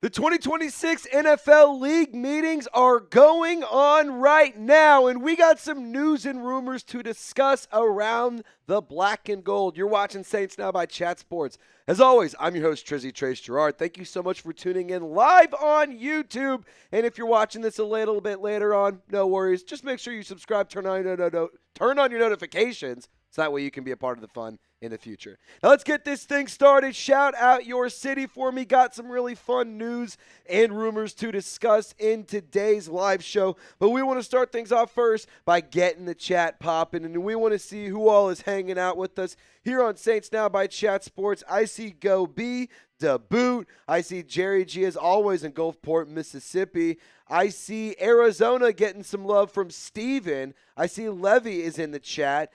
The 2026 NFL League meetings are going on right now, and we got some news and rumors to discuss around the black and gold. You're watching Saints Now by Chat Sports. As always, I'm your host, Trizzy Trace Girouard. Thank you so much for tuning in live on YouTube. And if you're watching this a little bit later on, no worries. Just make sure you subscribe, turn on your notifications, so that way you can be a part of the fun in the future. Now let's get this thing started. Shout out your city for me. Got some really fun news and rumors to discuss in today's live show. But we want to start things off first by getting the chat popping. And we want to see who all is hanging out with us here on Saints Now by Chat Sports. I see Go B, Da Boot. I see Jerry G as always in Gulfport, Mississippi. I see Arizona getting some love from Steven. I see Levy is in the chat.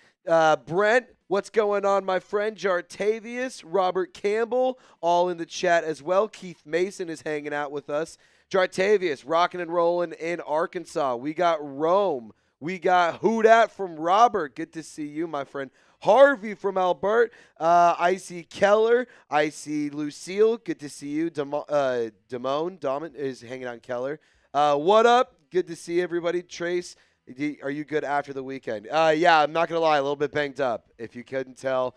Brent, what's going on, my friend? Jartavius, Robert Campbell, all in the chat as well. Keith Mason is hanging out with us. Jartavius, rocking and rolling in Arkansas. We got Rome. We got Who Dat from Robert. Good to see you, my friend. Harvey from Albert. I see Keller. I see Lucille. Good to see you. Damon is hanging out in Keller. What up? Good to see everybody. Trace, are you good after the weekend? Yeah, I'm not going to lie. A little bit banged up, if you couldn't tell.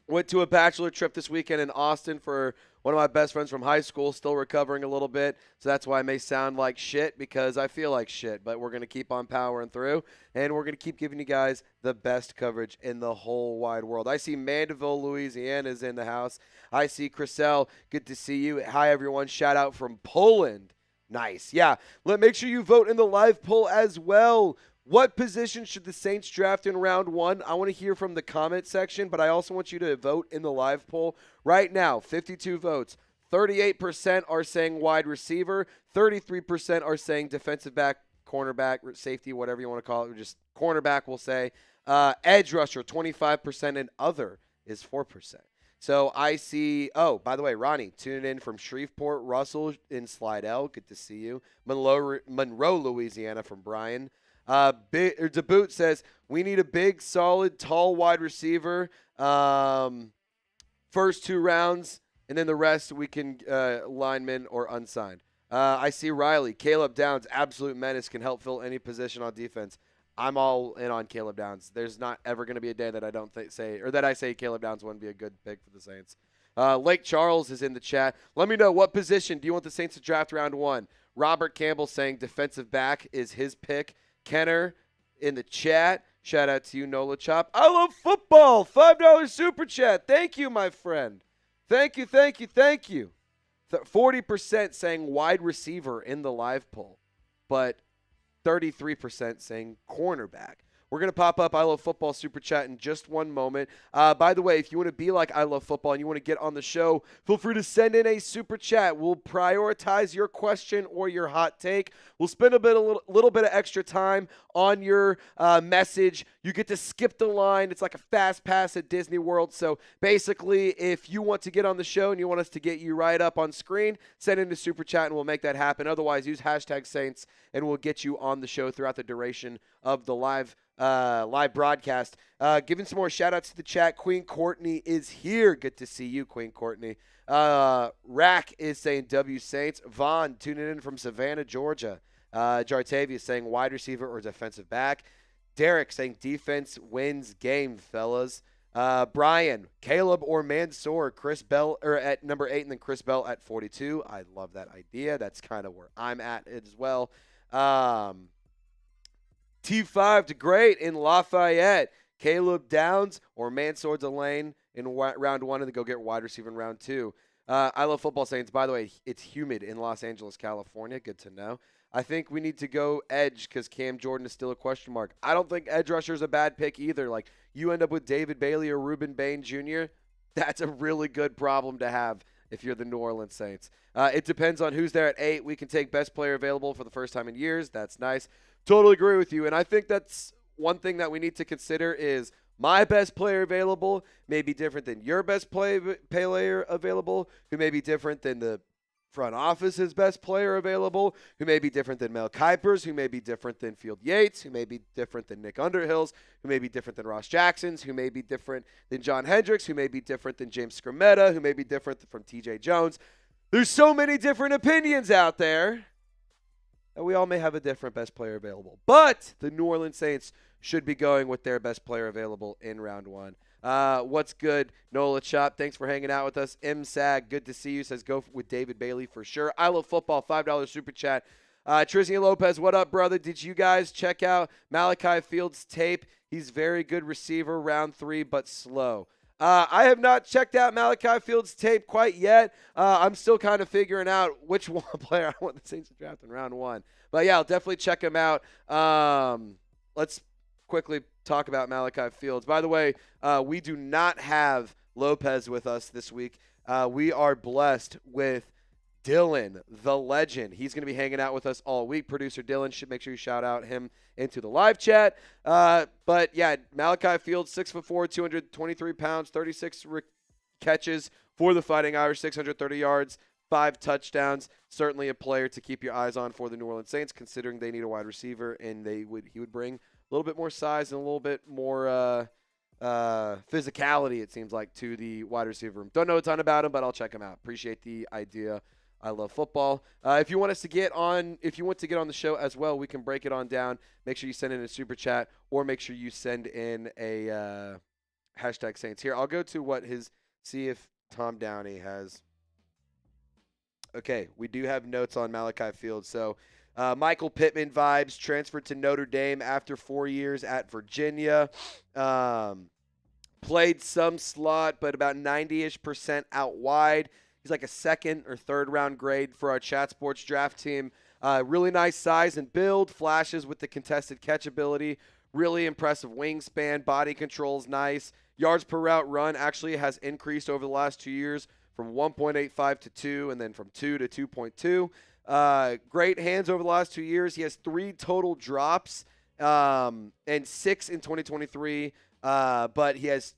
Went to a bachelor trip this weekend in Austin for one of my best friends from high school. Still recovering a little bit, so that's why I may sound like shit, because I feel like shit. But we're going to keep on powering through, and we're going to keep giving you guys the best coverage in the whole wide world. I see Mandeville, Louisiana is in the house. I see Chriselle. Good to see you. Hi, everyone. Shout out from Poland. Nice. Yeah. Make sure you vote in the live poll as well. What position should the Saints draft in round one? I want to hear from the comment section, but I also want you to vote in the live poll. Right now, 52 votes. 38% are saying wide receiver. 33% are saying defensive back, cornerback, safety, whatever you want to call it. Just cornerback, we'll say. Edge rusher, 25%, and other is 4%. So I see, oh, by the way, Ronnie, tuning in from Shreveport, Russell in Slidell. Good to see you. Monroe, Louisiana from Brian. DeBoot says, we need a big, solid, tall wide receiver. First two rounds, and then the rest we can lineman or unsigned. I see Riley. Caleb Downs, absolute menace, can help fill any position on defense. I'm all in on Caleb Downs. There's not ever going to be a day that I don't that I say Caleb Downs wouldn't be a good pick for the Saints. Lake Charles is in the chat. Let me know, what position do you want the Saints to draft round one? Robert Campbell saying defensive back is his pick. Kenner in the chat. Shout out to you, Nola Chop. I love football. $5 super chat. Thank you, my friend. Thank you. 40% saying wide receiver in the live poll, but 33% saying cornerback. We're going to pop up I Love Football Super Chat in just one moment. By the way, if you want to be like I Love Football and you want to get on the show, feel free to send in a Super Chat. We'll prioritize your question or your hot take. We'll spend a little bit of extra time on your message. You get to skip the line. It's like a fast pass at Disney World. So basically, if you want to get on the show and you want us to get you right up on screen, send in a Super Chat and we'll make that happen. Otherwise, use hashtag Saints and we'll get you on the show throughout the duration of the live broadcast. Giving some more shout outs to the chat. Queen Courtney is here. Good to see you, Queen Courtney. Rack is saying W Saints. Vaughn tuning in from Savannah, Georgia. Jartavius saying wide receiver or defensive back. Derek saying defense wins game, fellas. Brian, Caleb or Mansoor, Chris Bell at number 8, and then Chris Bell at 42. I love that idea. That's kind of where I'm at as well. T5 to great in Lafayette. Caleb Downs or Mansoor Delane in round one, and then go get wide receiver in round two. I Love Football Saints. By the way, it's humid in Los Angeles, California. Good to know. I think we need to go edge because Cam Jordan is still a question mark. I don't think edge rusher is a bad pick either. Like, you end up with David Bailey or Reuben Bain Jr., that's a really good problem to have if you're the New Orleans Saints. It depends on who's there at 8. We can take best player available for the first time in years. That's nice. Totally agree with you. And I think that's one thing that we need to consider is my best player available may be different than your best player available, who may be different than the front office's best player available, who may be different than Mel Kiper's, who may be different than Field Yates, who may be different than Nick Underhill's, who may be different than Ross Jackson's, who may be different than John Hendricks, who may be different than James Scrametta, who may be different from TJ Jones. There's so many different opinions out there. And we all may have a different best player available. But the New Orleans Saints should be going with their best player available in round one. What's good? Nola Chop, thanks for hanging out with us. MSAG, good to see you. Says go with David Bailey for sure. I Love Football, $5 super chat. Trizzy Lopez, what up, brother? Did you guys check out Malachi Fields' tape? He's very good receiver, round 3, but slow. I have not checked out Malachi Fields' tape quite yet. I'm still kind of figuring out which one player I want the Saints to draft in round 1. But, yeah, I'll definitely check him out. Let's quickly talk about Malachi Fields. By the way, we do not have Lopez with us this week. We are blessed with Dylan, the legend. He's going to be hanging out with us all week. Producer Dylan, should make sure you shout out him into the live chat. But, yeah, Malachi Fields, 6'4", 223 pounds, 36 catches for the Fighting Irish, 630 yards, 5 touchdowns. Certainly a player to keep your eyes on for the New Orleans Saints, considering they need a wide receiver, and he would bring a little bit more size and a little bit more physicality, it seems like, to the wide receiver room. Don't know a ton about him, but I'll check him out. Appreciate the idea. I love football. If you want to get on the show as well, we can break it on down. Make sure you send in a super chat, or make sure you send in a hashtag Saints. Here, I'll go to see if Tom Downey has. Okay, we do have notes on Malachi Fields. So, Michael Pittman vibes, transferred to Notre Dame after 4 years at Virginia. Played some slot, but about 90-ish% out wide. He's like a second or third round grade for our Chat Sports draft team. Really nice size and build, flashes with the contested catch ability. Really impressive wingspan, body control's nice. Yards per route run actually has increased over the last 2 years from 1.85 to 2, and then from 2 to 2.2. Great hands over the last 2 years. He has 3 total drops and 6 in 2023, but he has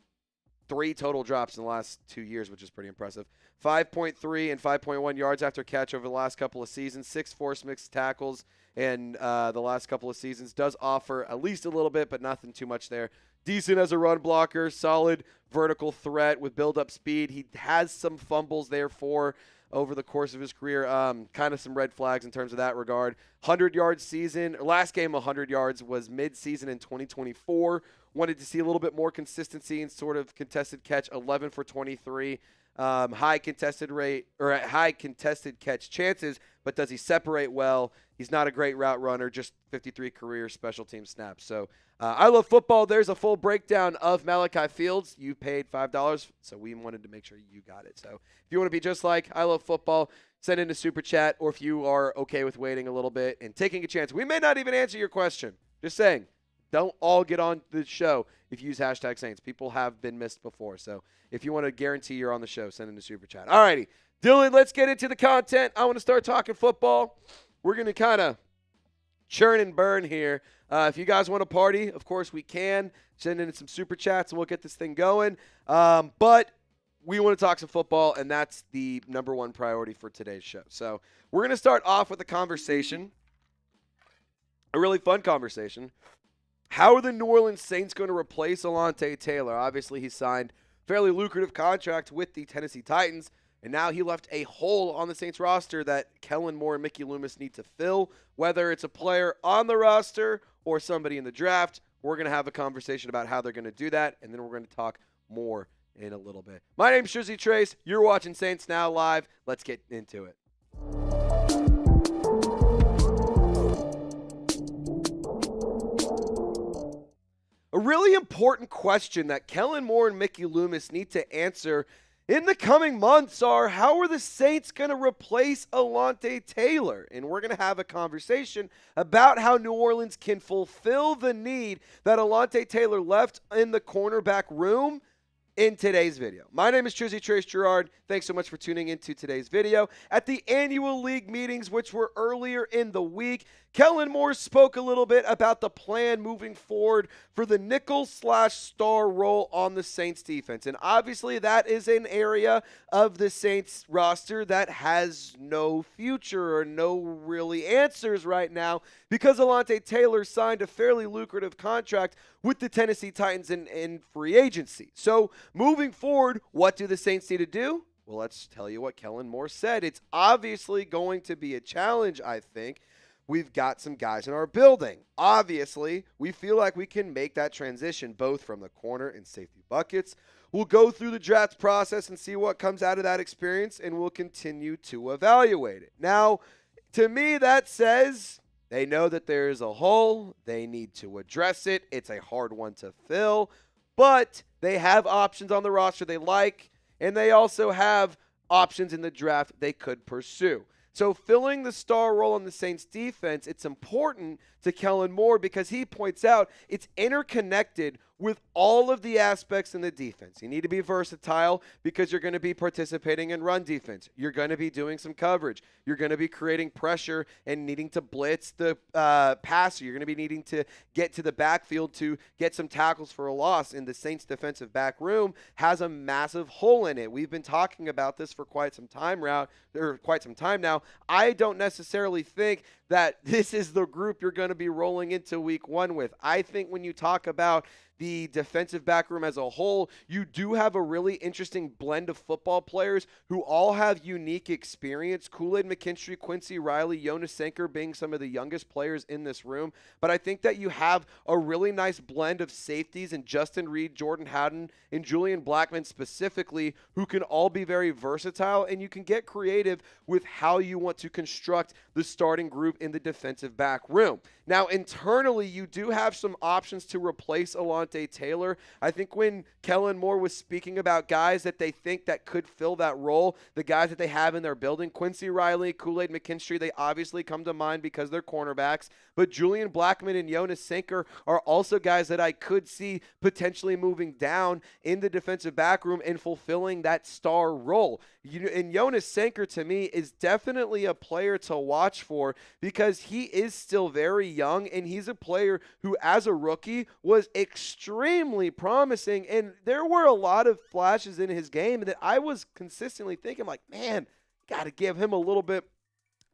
3 total drops in the last 2 years, which is pretty impressive. 5.3 and 5.1 yards after catch over the last couple of seasons, 6 forced mixed tackles in the last couple of seasons. Does offer at least a little bit, but nothing too much there. Decent as a run blocker, solid vertical threat with build-up speed. He has some fumbles, therefore, over the course of his career. Kind of some red flags in terms of that regard. 100-yard season. Last game, 100 yards was mid-season in 2024. Wanted to see a little bit more consistency in sort of contested catch, 11 for 23. High contested rate or high contested catch chances, but does he separate well? He's not a great route runner, just 53 career special team snaps. So I love football. There's a full breakdown of Malachi Fields. You paid $5, so we wanted to make sure you got it. So if you want to be just like I love football, send in a super chat, or if you are okay with waiting a little bit and taking a chance, we may not even answer your question. Just saying, don't all get on the show if you use hashtag Saints. People have been missed before. So if you want to guarantee you're on the show, send in a super chat. All righty. Dylan, let's get into the content. I want to start talking football. We're going to kind of churn and burn here. If you guys want to party, of course we can. Send in some super chats and we'll get this thing going. But we want to talk some football, and that's the number one priority for today's show. So we're going to start off with a conversation, a really fun conversation. How are the New Orleans Saints going to replace Alontae Taylor? Obviously, he signed a fairly lucrative contract with the Tennessee Titans, and now he left a hole on the Saints roster that Kellen Moore and Mickey Loomis need to fill. Whether it's a player on the roster or somebody in the draft, we're going to have a conversation about how they're going to do that, and then we're going to talk more in a little bit. My name's Trizzy Trace. You're watching Saints Now Live. Let's get into it. A really important question that Kellen Moore and Mickey Loomis need to answer in the coming months are, how are the Saints going to replace Alontae Taylor? And we're going to have a conversation about how New Orleans can fulfill the need that Alontae Taylor left in the cornerback room in today's video. My name is Trizzy Trace Girouard. Thanks so much for tuning into today's video. At the annual league meetings, which were earlier in the week, Kellen Moore spoke a little bit about the plan moving forward for the nickel/star role on the Saints defense. And obviously that is an area of the Saints roster that has no future or no really answers right now because Alontae Taylor signed a fairly lucrative contract with the Tennessee Titans in free agency. So moving forward, what do the Saints need to do? Well, let's tell you what Kellen Moore said. It's obviously going to be a challenge, I think. We've got some guys in our building. Obviously, we feel like we can make that transition both from the corner and safety buckets. We'll go through the draft process and see what comes out of that experience, and we'll continue to evaluate it. Now, to me, that says they know that there is a hole. They need to address it. It's a hard one to fill, but they have options on the roster they like, and they also have options in the draft they could pursue. So filling the star role on the Saints defense, it's important to Kellen Moore because he points out it's interconnected with all of the aspects in the defense. You need to be versatile because you're going to be participating in run defense. You're going to be doing some coverage. You're going to be creating pressure and needing to blitz the passer. You're going to be needing to get to the backfield to get some tackles for a loss. And the Saints defensive back room has a massive hole in it. We've been talking about this for quite some time now. I don't necessarily think that this is the group you're going to be rolling into week one with. I think when you talk about the defensive back room as a whole, you do have a really interesting blend of football players who all have unique experience. Kool-Aid McKinstry, Quincy Riley, Jonas Sanker being some of the youngest players in this room. But I think that you have a really nice blend of safeties in Justin Reed, Jordan Howden, and Julian Blackmon specifically, who can all be very versatile, and you can get creative with how you want to construct the starting group in the defensive back room. Now, internally, you do have some options to replace Alontae Taylor. I think when Kellen Moore was speaking about guys that they think that could fill that role, the guys that they have in their building, Quincy Riley, Kool-Aid McKinstry, they obviously come to mind because they're cornerbacks. But Julian Blackmon and Jonas Sanker are also guys that I could see potentially moving down in the defensive back room and fulfilling that star role. And Jonas Sanker, to me, is definitely a player to watch for because he is still very young, and he's a player who, as a rookie, was extremely promising. And there were a lot of flashes in his game that I was consistently thinking, like, man, got to give him a little bit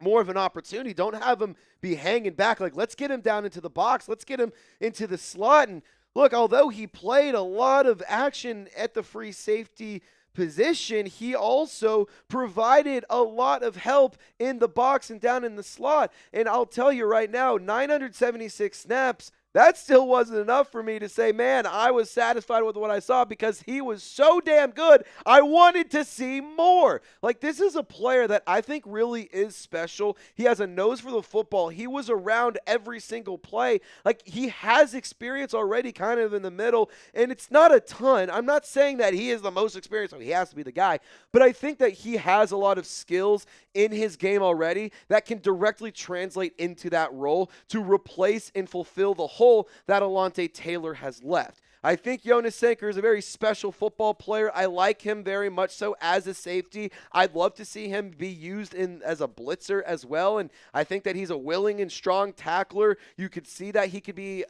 more of an opportunity. Don't have him be hanging back. Like, let's get him down into the box. Let's get him into the slot. And look, although he played a lot of action at the free safety position, he also provided a lot of help in the box and down in the slot. And I'll tell you right now, 976 snaps, that still wasn't enough for me to say, man, I was satisfied with what I saw because he was so damn good. I wanted to see more. Like, this is a player that I think really is special. He has a nose for the football. He was around every single play. Like, he has experience already kind of in the middle, and it's not a ton. I'm not saying that he is the most experienced, so he has to be the guy, but I think that he has a lot of skills in his game already that can directly translate into that role to replace and fulfill the hole that Alontae Taylor has left. I think Jonas Sanker is a very special football player. I like him very much so as a safety. I'd love to see him be used as a blitzer as well, and I think that he's a willing and strong tackler. You could see that he could be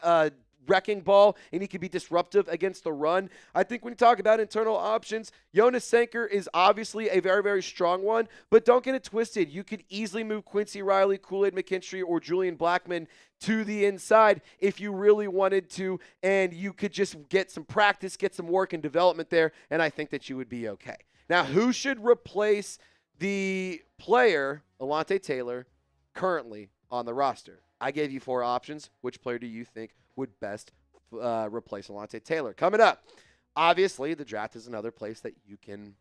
wrecking ball, and he can be disruptive against the run. I think when you talk about internal options, Jonas Sanker is obviously a very, very strong one, but don't get it twisted. You could easily move Quincy Riley, Kool-Aid McKinstry, or Julian Blackmon to the inside if you really wanted to, and you could just get some practice, get some work and development there, and I think that you would be okay. Now, who should replace the player, Alontae Taylor, currently on the roster? I gave you 4 options. Which player do you think would best replace Alontae Taylor? Coming up, obviously, the draft is another place that you can,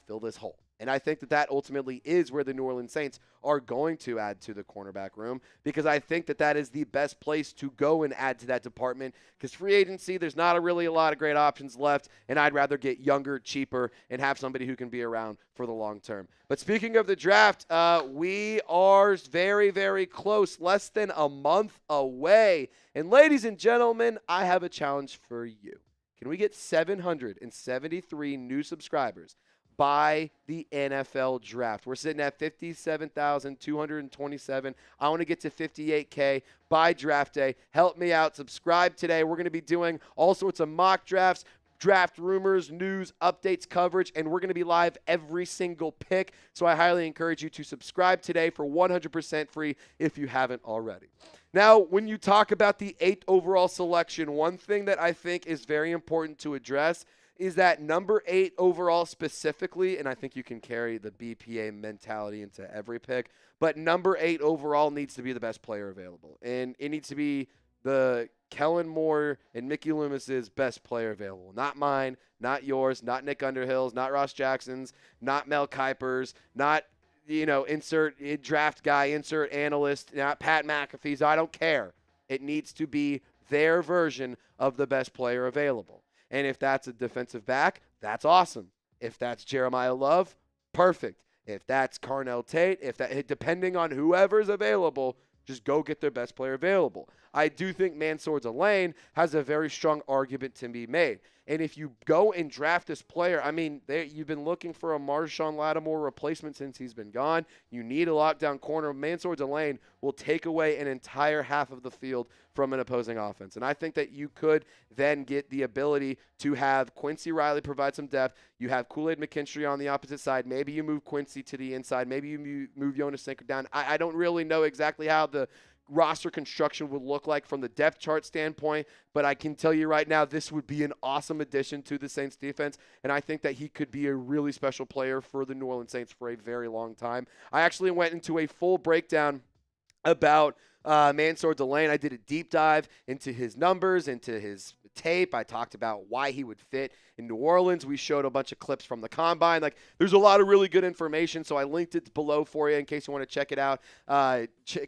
fill this hole. And I think that ultimately is where the New Orleans Saints are going to add to the cornerback room, because I think that is the best place to go and add to that department, because free agency, there's not really a lot of great options left, and I'd rather get younger, cheaper, and have somebody who can be around for the long term. But speaking of the draft, we are very, very close, less than a month away. And ladies and gentlemen, I have a challenge for you. Can we get 773 new subscribers by the NFL draft? We're sitting at 57,227. I want to get to 58K by draft day. Help me out. Subscribe today. We're going to be doing all sorts of mock drafts, draft rumors, news, updates, coverage, and we're going to be live every single pick. So I highly encourage you to subscribe today for 100% free if you haven't already. Now, when you talk about the 8th overall selection, one thing that I think is very important to address is that number 8 overall specifically, and I think you can carry the BPA mentality into every pick, but number 8 overall needs to be the best player available. And it needs to be the Kellen Moore and Mickey Loomis's best player available. Not mine, not yours, not Nick Underhill's, not Ross Jackson's, not Mel Kiper's, not, insert draft guy, insert analyst, not Pat McAfee's. I don't care. It needs to be their version of the best player available. And if that's a defensive back, that's awesome. If that's Jeremiah Love, perfect. If that's Carnell Tate, depending on whoever's available, just go get their best player available. I do think Mansoor Delane has a very strong argument to be made. And if you go and draft this player, you've been looking for a Marshawn Lattimore replacement since he's been gone. You need a lockdown corner. Mansoor Delane will take away an entire half of the field from an opposing offense. And I think that you could then get the ability to have Quincy Riley provide some depth. You have Kool-Aid McKinstry on the opposite side. Maybe you move Quincy to the inside. Maybe you move Jonas Sinker down. I don't really know exactly how the roster construction would look like from the depth chart standpoint, but I can tell you right now this would be an awesome addition to the Saints defense, and I think that he could be a really special player for the New Orleans Saints for a very long time. I actually went into a full breakdown about Mansoor Delane. I did a deep dive into his numbers, into his tape. I talked about why he would fit in New Orleans. We showed a bunch of clips from the combine. There's a lot of really good information, so I linked it below for you in case you want to check it out.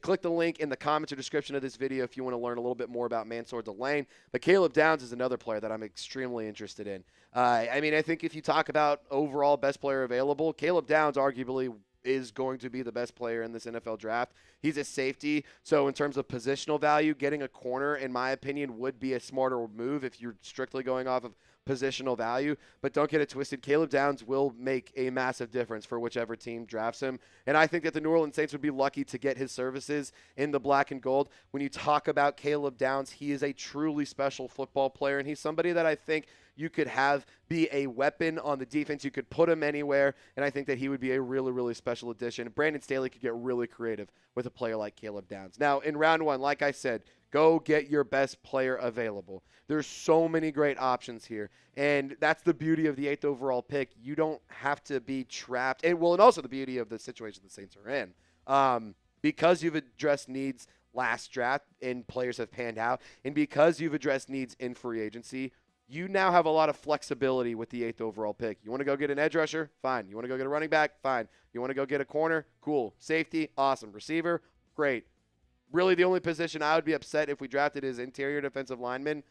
Click the link in the comments or description of this video if you want to learn a little bit more about Mansoor Delane. But Caleb Downs is another player that I'm extremely interested in. I think if you talk about overall best player available, Caleb Downs arguably is going to be the best player in this NFL draft. He's a safety, so in terms of positional value, getting a corner, in my opinion, would be a smarter move if you're strictly going off of positional value. But don't get it twisted. Caleb Downs will make a massive difference for whichever team drafts him. And I think that the New Orleans Saints would be lucky to get his services in the black and gold. When you talk about Caleb Downs, he is a truly special football player, and he's somebody that I think you could have be a weapon on the defense. You could put him anywhere, and I think that he would be a really, really special addition. Brandon Staley could get really creative with a player like Caleb Downs. Now, in round 1, like I said, go get your best player available. There's so many great options here, and that's the beauty of the 8th overall pick. You don't have to be trapped. And also the beauty of the situation the Saints are in. Because you've addressed needs last draft and players have panned out, and because you've addressed needs in free agency, you now have a lot of flexibility with the 8th overall pick. You want to go get an edge rusher? Fine. You want to go get a running back? Fine. You want to go get a corner? Cool. Safety? Awesome. Receiver? Great. Really, the only position I would be upset if we drafted is interior defensive lineman,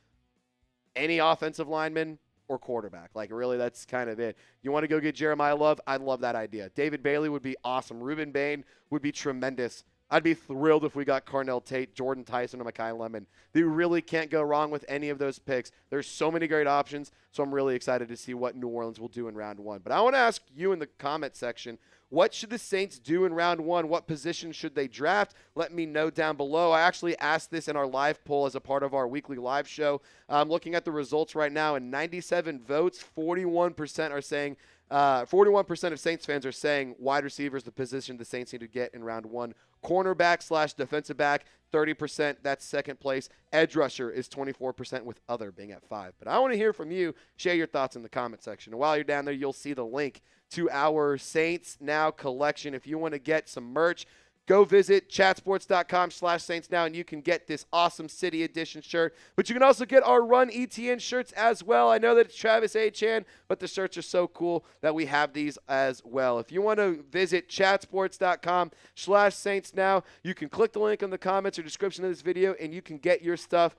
any offensive lineman, or quarterback. Really, that's kind of it. You want to go get Jeremiah Love? I'd love that idea. David Bailey would be awesome. Ruben Bain would be tremendous. I'd be thrilled if we got Carnell Tate, Jordan Tyson, or Mekhi Lemon. They really can't go wrong with any of those picks. There's so many great options, so I'm really excited to see what New Orleans will do in round 1. But I want to ask you in the comment section, what should the Saints do in round 1? What position should they draft? Let me know down below. I actually asked this in our live poll as a part of our weekly live show. I'm looking at the results right now, and 97 votes, 41% are saying 41% of Saints fans are saying wide receiver is the position the Saints need to get in round 1. Cornerback / defensive back, 30%. That's second place. Edge rusher is 24%, with other being at 5. But I want to hear from you. Share your thoughts in the comment section. And while you're down there, you'll see the link to our Saints Now collection. If you want to get some merch, go visit chatsports.com/Saints Now, and you can get this awesome City Edition shirt. But you can also get our Run ETN shirts as well. I know that it's Travis Achan, but the shirts are so cool that we have these as well. If you want to visit chatsports.com/Saints Now, you can click the link in the comments or description of this video, and you can get your stuff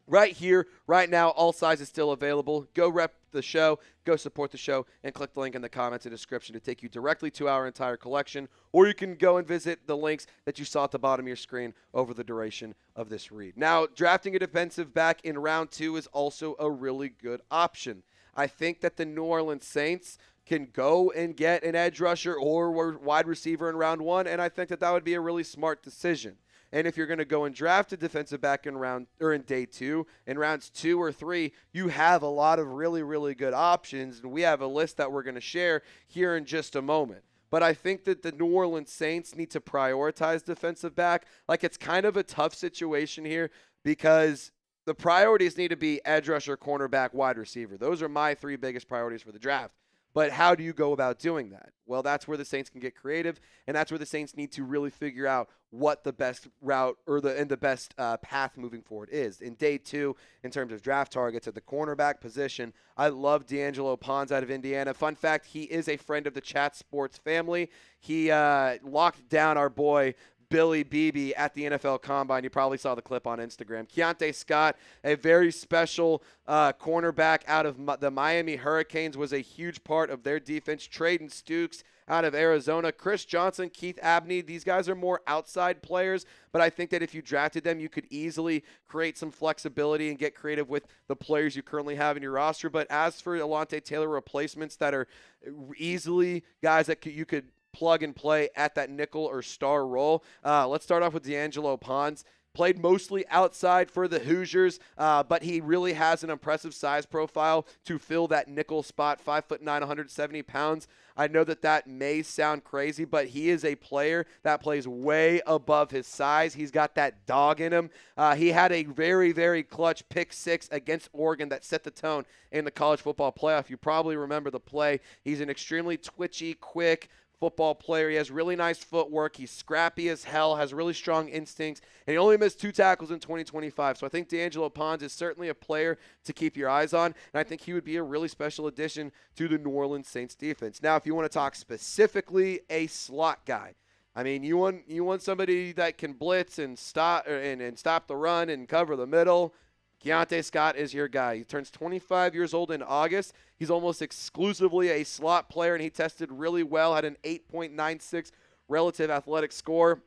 right here, right now. All sizes still available. Go rep the show, go support the show, and click the link in the comments and description to take you directly to our entire collection. Or you can go and visit the links that you saw at the bottom of your screen over the duration of this read. Now, drafting a defensive back in round 2 is also a really good option. I think that the New Orleans Saints can go and get an edge rusher or wide receiver in round 1, and I think that that would be a really smart decision. And if you're going to go and draft a defensive back in day 2, in rounds 2 or 3, you have a lot of really, really good options. And we have a list that we're going to share here in just a moment. But I think that the New Orleans Saints need to prioritize defensive back. It's kind of a tough situation here because the priorities need to be edge rusher, cornerback, wide receiver. Those are my 3 biggest priorities for the draft. But how do you go about doing that? Well, that's where the Saints can get creative, and that's where the Saints need to really figure out what the best route or the best path moving forward is. In day 2, in terms of draft targets at the cornerback position, I love D'Angelo Pons out of Indiana. Fun fact, he is a friend of the Chat Sports family. He locked down our boy Billy Beebe at the NFL Combine. You probably saw the clip on Instagram. Keionte Scott, a very special cornerback out of the Miami Hurricanes, was a huge part of their defense. Jayden Price out of Arizona. Chris Johnson, Keith Abney, these guys are more outside players, but I think that if you drafted them, you could easily create some flexibility and get creative with the players you currently have in your roster. But as for Alontae Taylor replacements that are easily guys that you could plug and play at that nickel or star role. Let's start off with D'Angelo Pons. Played mostly outside for the Hoosiers, but he really has an impressive size profile to fill that nickel spot, 5'9", 170 pounds. I know that may sound crazy, but he is a player that plays way above his size. He's got that dog in him. He had a very, very clutch pick 6 against Oregon that set the tone in the college football playoff. You probably remember the play. He's an extremely twitchy, quick football player. He has really nice footwork. He's scrappy as hell, has really strong instincts, and he only missed 2 tackles in 2025. So I think D'Angelo Pons is certainly a player to keep your eyes on, and I think he would be a really special addition to the New Orleans Saints defense. Now, if you want to talk specifically a slot guy, I mean, you want somebody that can blitz and stop the run and cover the middle. Keionte Scott is your guy. He turns 25 years old in August. He's almost exclusively a slot player, and he tested really well, had an 8.96 relative athletic score.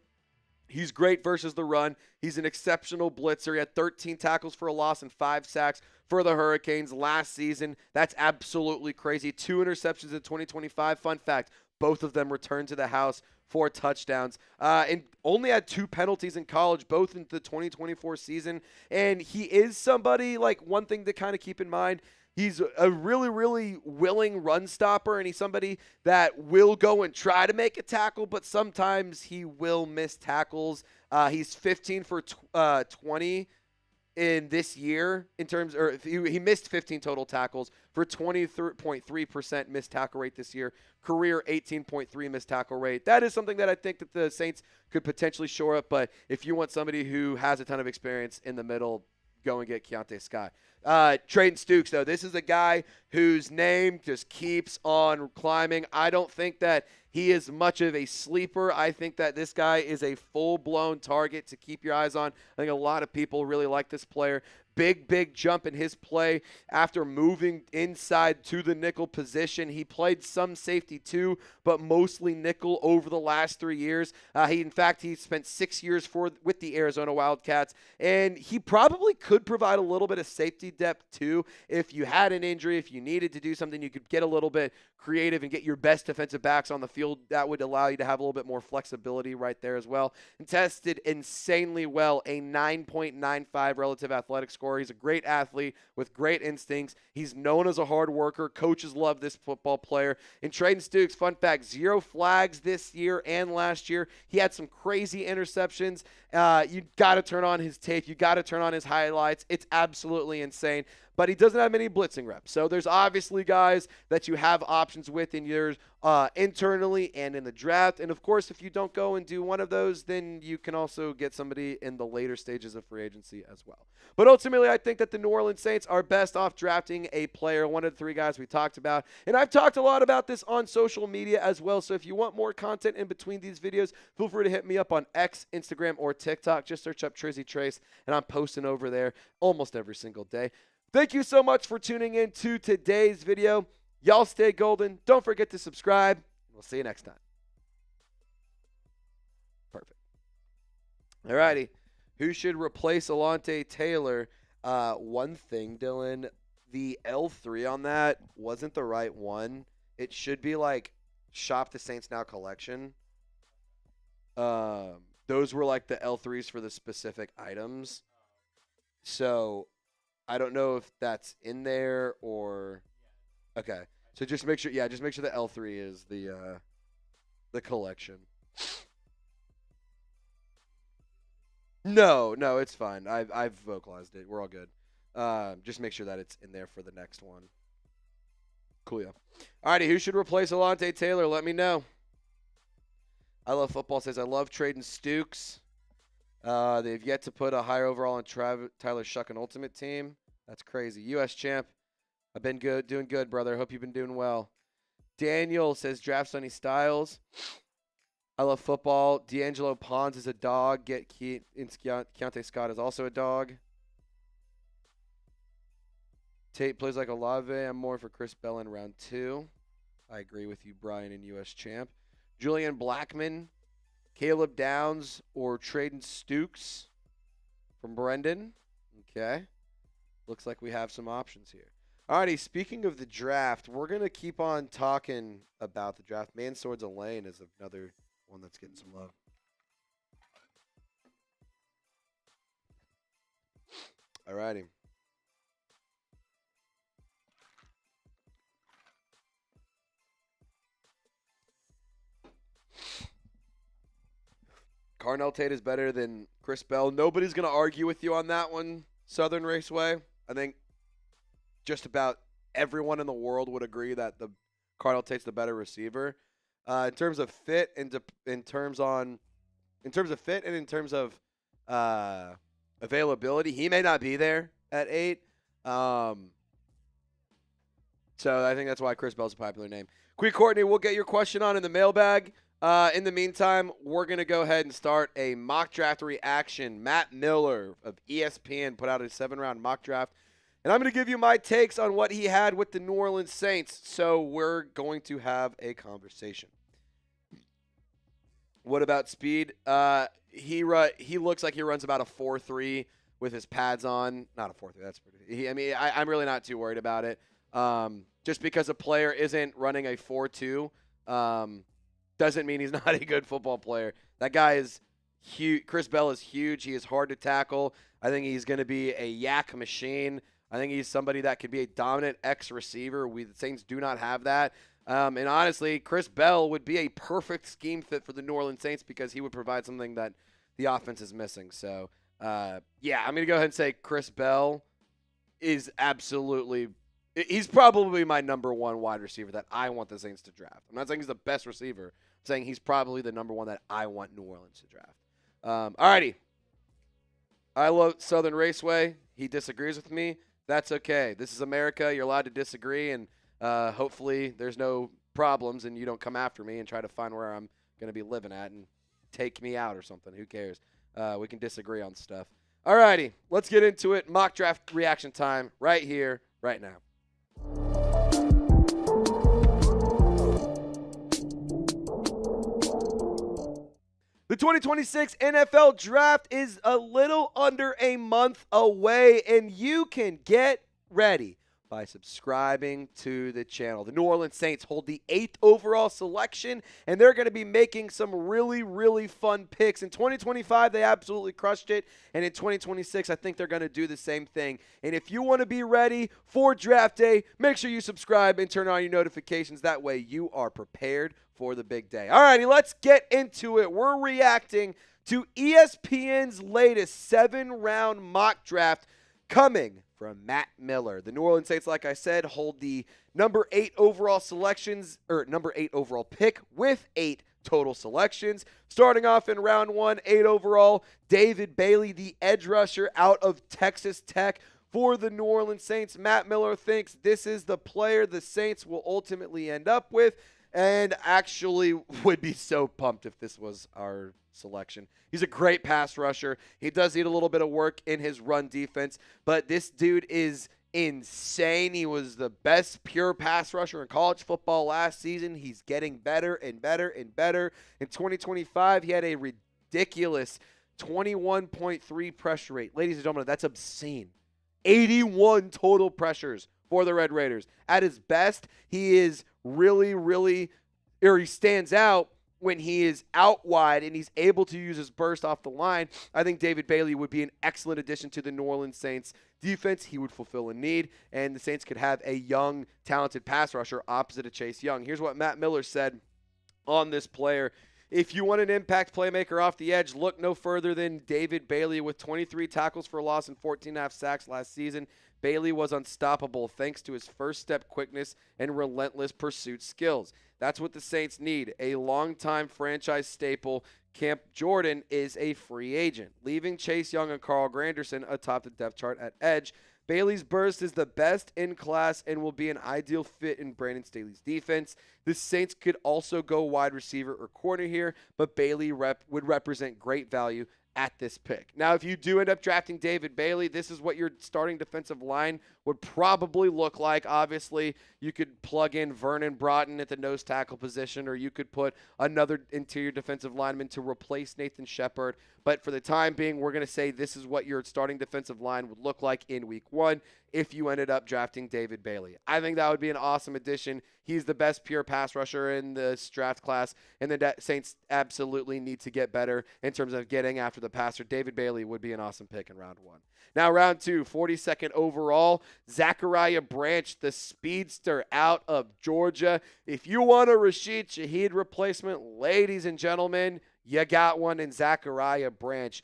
He's great versus the run. He's an exceptional blitzer. He had 13 tackles for a loss and 5 sacks for the Hurricanes last season. That's absolutely crazy. 2 interceptions in 2025. Fun fact, both of them returned to the house for touchdowns, and only had 2 penalties in college, both in the 2024 season. And he is somebody, like, one thing to kind of keep in mind, he's a really, really willing run stopper, and he's somebody that will go and try to make a tackle, but sometimes he will miss tackles. He's 15 for 20 in this year in terms, or he missed 15 total tackles for 20.3% missed tackle rate this year. Career 18.3 missed tackle rate. That is something that I think that the Saints could potentially shore up, but if you want somebody who has a ton of experience in the middle, go and get Keionte Scott. Jayden Price, though, this is a guy whose name just keeps on climbing. I don't think that he is much of a sleeper. I think that this guy is a full-blown target to keep your eyes on. I think a lot of people really like this player. Big jump in his play after with inside to the nickel position. He played some safety too, but mostly nickel over the last 3 years. He spent 6 years with the Arizona Wildcats, and he probably could provide a little bit of safety depth too. If you had an injury, if you needed to do something, you could get a little bit creative and get your best defensive backs on the field. That would allow you to have a little bit more flexibility right there as well. And tested insanely well, a 9.95 relative athletic score. He's a great athlete with great instincts. He's known as a hard worker. Coaches love this football player. And Jayden Price, fun fact, 0 flags this year and last year. He had some crazy interceptions. You got to turn on his tape. You got to turn on his highlights. It's absolutely insane. But he doesn't have many blitzing reps. So there's obviously guys that you have options with in yours internally and in the draft. And, of course, if you don't go and do one of those, then you can also get somebody in the later stages of free agency as well. But ultimately, I think that the New Orleans Saints are best off drafting a player, one of the 3 guys we talked about. And I've talked a lot about this on social media as well. So if you want more content in between these videos, feel free to hit me up on X, Instagram, or TikTok. Just search up Trizzy Trace, and I'm posting over there almost every single day. Thank you so much for tuning in to today's video. Y'all stay golden. Don't forget to subscribe. We'll see you next time. Perfect. All righty. Who should replace Alontae Taylor? One thing, Dylan, the L3 on that wasn't the right one. It should be like Shop the Saints Now collection. Those were like the L3s for the specific items. So I don't know if that's in there or okay. So just make sure, just make sure the L3 is the collection. No, it's fine. I've vocalized it. We're all good. Just make sure that it's in there for the next one. Cool. Alrighty, who should replace Alontae Taylor? Let me know. I Love Football says, I love trading Stukes. They've yet to put a higher overall on Tyler Shuck and Ultimate Team. That's crazy. U.S. champ. I've been doing good, brother. Hope you've been doing well. Daniel says, draft Sonny Styles. I Love Football. D'Angelo Pons is a dog. Keionte Scott is also a dog. Tate plays like Olave. I'm more for Chris Bell in round 2. I agree with you, Brian, and U.S. champ. Julian Blackman, Caleb Downs, or Traden Stukes from Brendan. Okay. Looks like we have some options here. Alrighty, speaking of the draft, we're going to keep on talking about the draft. Mansoor Delane is another one that's getting some love. Alrighty. Carnell Tate is better than Chris Bell. Nobody's going to argue with you on that one, Southern Raceway. I think just about everyone in the world would agree that the Carnell Tate's the better receiver. In terms of fit and in terms of availability, he may not be there at 8. So I think that's why Chris Bell's a popular name. Queen Courtney, we'll get your question on in the mailbag. In the meantime, we're going to go ahead and start a mock draft reaction. Matt Miller of ESPN put out a 7-round mock draft. And I'm going to give you my takes on what he had with the New Orleans Saints. So we're going to have a conversation. What about speed? He looks like he runs about a 4.3 with his pads on. Not a 4.3. That's pretty. I'm really not too worried about it. Just because a player isn't running a 4.2 doesn't mean he's not a good football player. That guy is huge. Chris Bell is huge. He is hard to tackle. I think he's going to be a yak machine. I think he's somebody that could be a dominant X receiver. The Saints do not have that. And honestly, Chris Bell would be a perfect scheme fit for the New Orleans Saints because he would provide something that the offense is missing. So, I'm going to go ahead and say Chris Bell is he's probably my number 1 wide receiver that I want the Saints to draft. I'm not saying he's the best receiver. I'm saying he's probably the number 1 that I want New Orleans to draft. Alrighty. I love Southern Raceway. He disagrees with me. That's okay. This is America. You're allowed to disagree, and hopefully there's no problems and you don't come after me and try to find where I'm going to be living at and take me out or something. Who cares? We can disagree on stuff. Alrighty, let's get into it. Mock draft reaction time right here, right now. The 2026 NFL Draft is a little under a month away, and you can get ready by subscribing to the channel. The New Orleans Saints hold the 8th overall selection, and they're going to be making some really, really fun picks. In 2025, they absolutely crushed it, and in 2026, I think they're going to do the same thing. And if you want to be ready for draft day, make sure you subscribe and turn on your notifications. That way you are prepared for the big day. All righty, let's get into it. We're reacting to ESPN's latest 7-round mock draft coming from Matt Miller. The New Orleans Saints, like I said, hold the number 8 overall pick with 8 total selections. Starting off in round 1, 8 overall, David Bailey, the edge rusher out of Texas Tech for the New Orleans Saints. Matt Miller thinks this is the player the Saints will ultimately end up with, and actually would be so pumped if this was our selection. He's a great pass rusher. He does need a little bit of work in his run defense, but this dude is insane. He was the best pure pass rusher in college football last season. He's getting better and better and better. In 2025, he had a ridiculous 21.3 pressure rate. Ladies and gentlemen, that's obscene. 81 total pressures for the Red Raiders. At his best, he is he stands out when he is out wide and he's able to use his burst off the line. I think David Bailey would be an excellent addition to the New Orleans Saints defense. He would fulfill a need, and the Saints could have a young, talented pass rusher opposite of Chase Young. Here's what Matt Miller said on this player. If you want an impact playmaker off the edge, look no further than David Bailey with 23 tackles for loss and 14.5 sacks last season. Bailey was unstoppable thanks to his first step quickness and relentless pursuit skills. That's what the Saints need, a longtime franchise staple. Camp Jordan is a free agent, leaving Chase Young and Carl Granderson atop the depth chart at edge. Bailey's burst is the best in class and will be an ideal fit in Brandon Staley's defense. The Saints could also go wide receiver or corner here, but Bailey would represent great value at this pick. Now, if you do end up drafting David Bailey, this is what your starting defensive line would probably look like. Obviously, you could plug in Vernon Broughton at the nose tackle position, or you could put another interior defensive lineman to replace Nathan Shepard. But for the time being, we're going to say this is what your starting defensive line would look like in week 1 if you ended up drafting David Bailey. I think that would be an awesome addition. He's the best pure pass rusher in this draft class, and the Saints absolutely need to get better in terms of getting after the passer. David Bailey would be an awesome pick in round 1. Now, round 2, 42nd overall, Zachariah Branch, the speedster out of Georgia. If you want a Rashid Shaheed replacement, ladies and gentlemen, you got one in Zachariah Branch.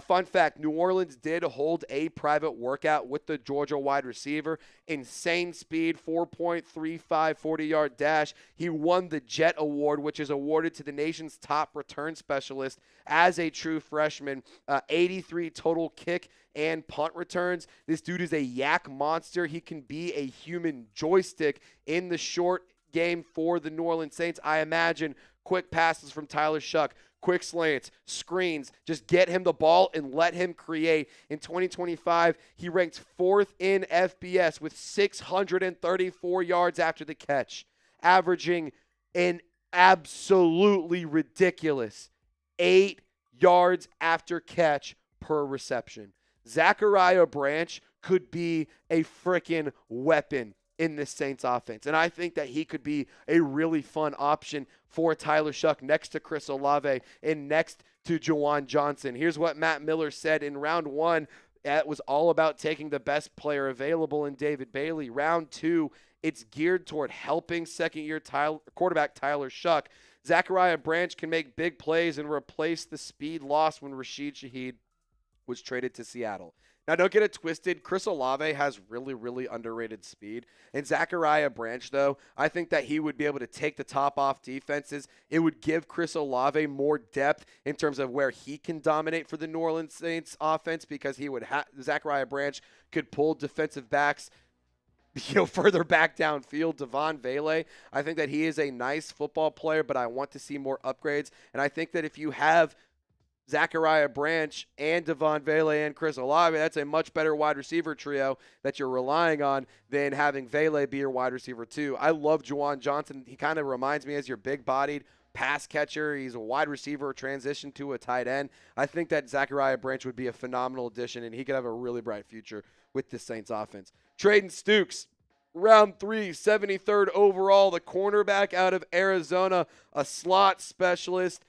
Fun fact, New Orleans did hold a private workout with the Georgia wide receiver. Insane speed, 4.35 40-yard dash. He won the Jet Award, which is awarded to the nation's top return specialist as a true freshman. 83 total kick and punt returns. This dude is a yak monster. He can be a human joystick in the short game for the New Orleans Saints. I imagine quick passes from Tyler Shuck, quick slants, screens, just get him the ball and let him create. In 2025, he ranked 4th in FBS with 634 yards after the catch, averaging an absolutely ridiculous 8 yards after catch per reception. Zachariah Branch could be a freaking weapon in this Saints offense. And I think that he could be a really fun option for Tyler Shuck next to Chris Olave and next to Juwan Johnson. Here's what Matt Miller said in round 1. It was all about taking the best player available in David Bailey. Round 2, it's geared toward helping second-year quarterback Tyler Shuck. Zachariah Branch can make big plays and replace the speed lost when Rashid Shaheed was traded to Seattle. Now, don't get it twisted. Chris Olave has really, really underrated speed. And Zachariah Branch, though, I think that he would be able to take the top off defenses. It would give Chris Olave more depth in terms of where he can dominate for the New Orleans Saints offense, because he would Zachariah Branch could pull defensive backs further back downfield. Devon Vele, I think that he is a nice football player, but I want to see more upgrades. And I think that if you have Zachariah Branch and Devon Vele and Chris Olave, that's a much better wide receiver trio that you're relying on than having Vele be your wide receiver too. I love Juwan Johnson. He kind of reminds me as your big-bodied pass catcher. He's a wide receiver, transition to a tight end. I think that Zachariah Branch would be a phenomenal addition, and he could have a really bright future with the Saints offense. Trayden Stukes, round 3, 73rd overall, the cornerback out of Arizona, a slot specialist.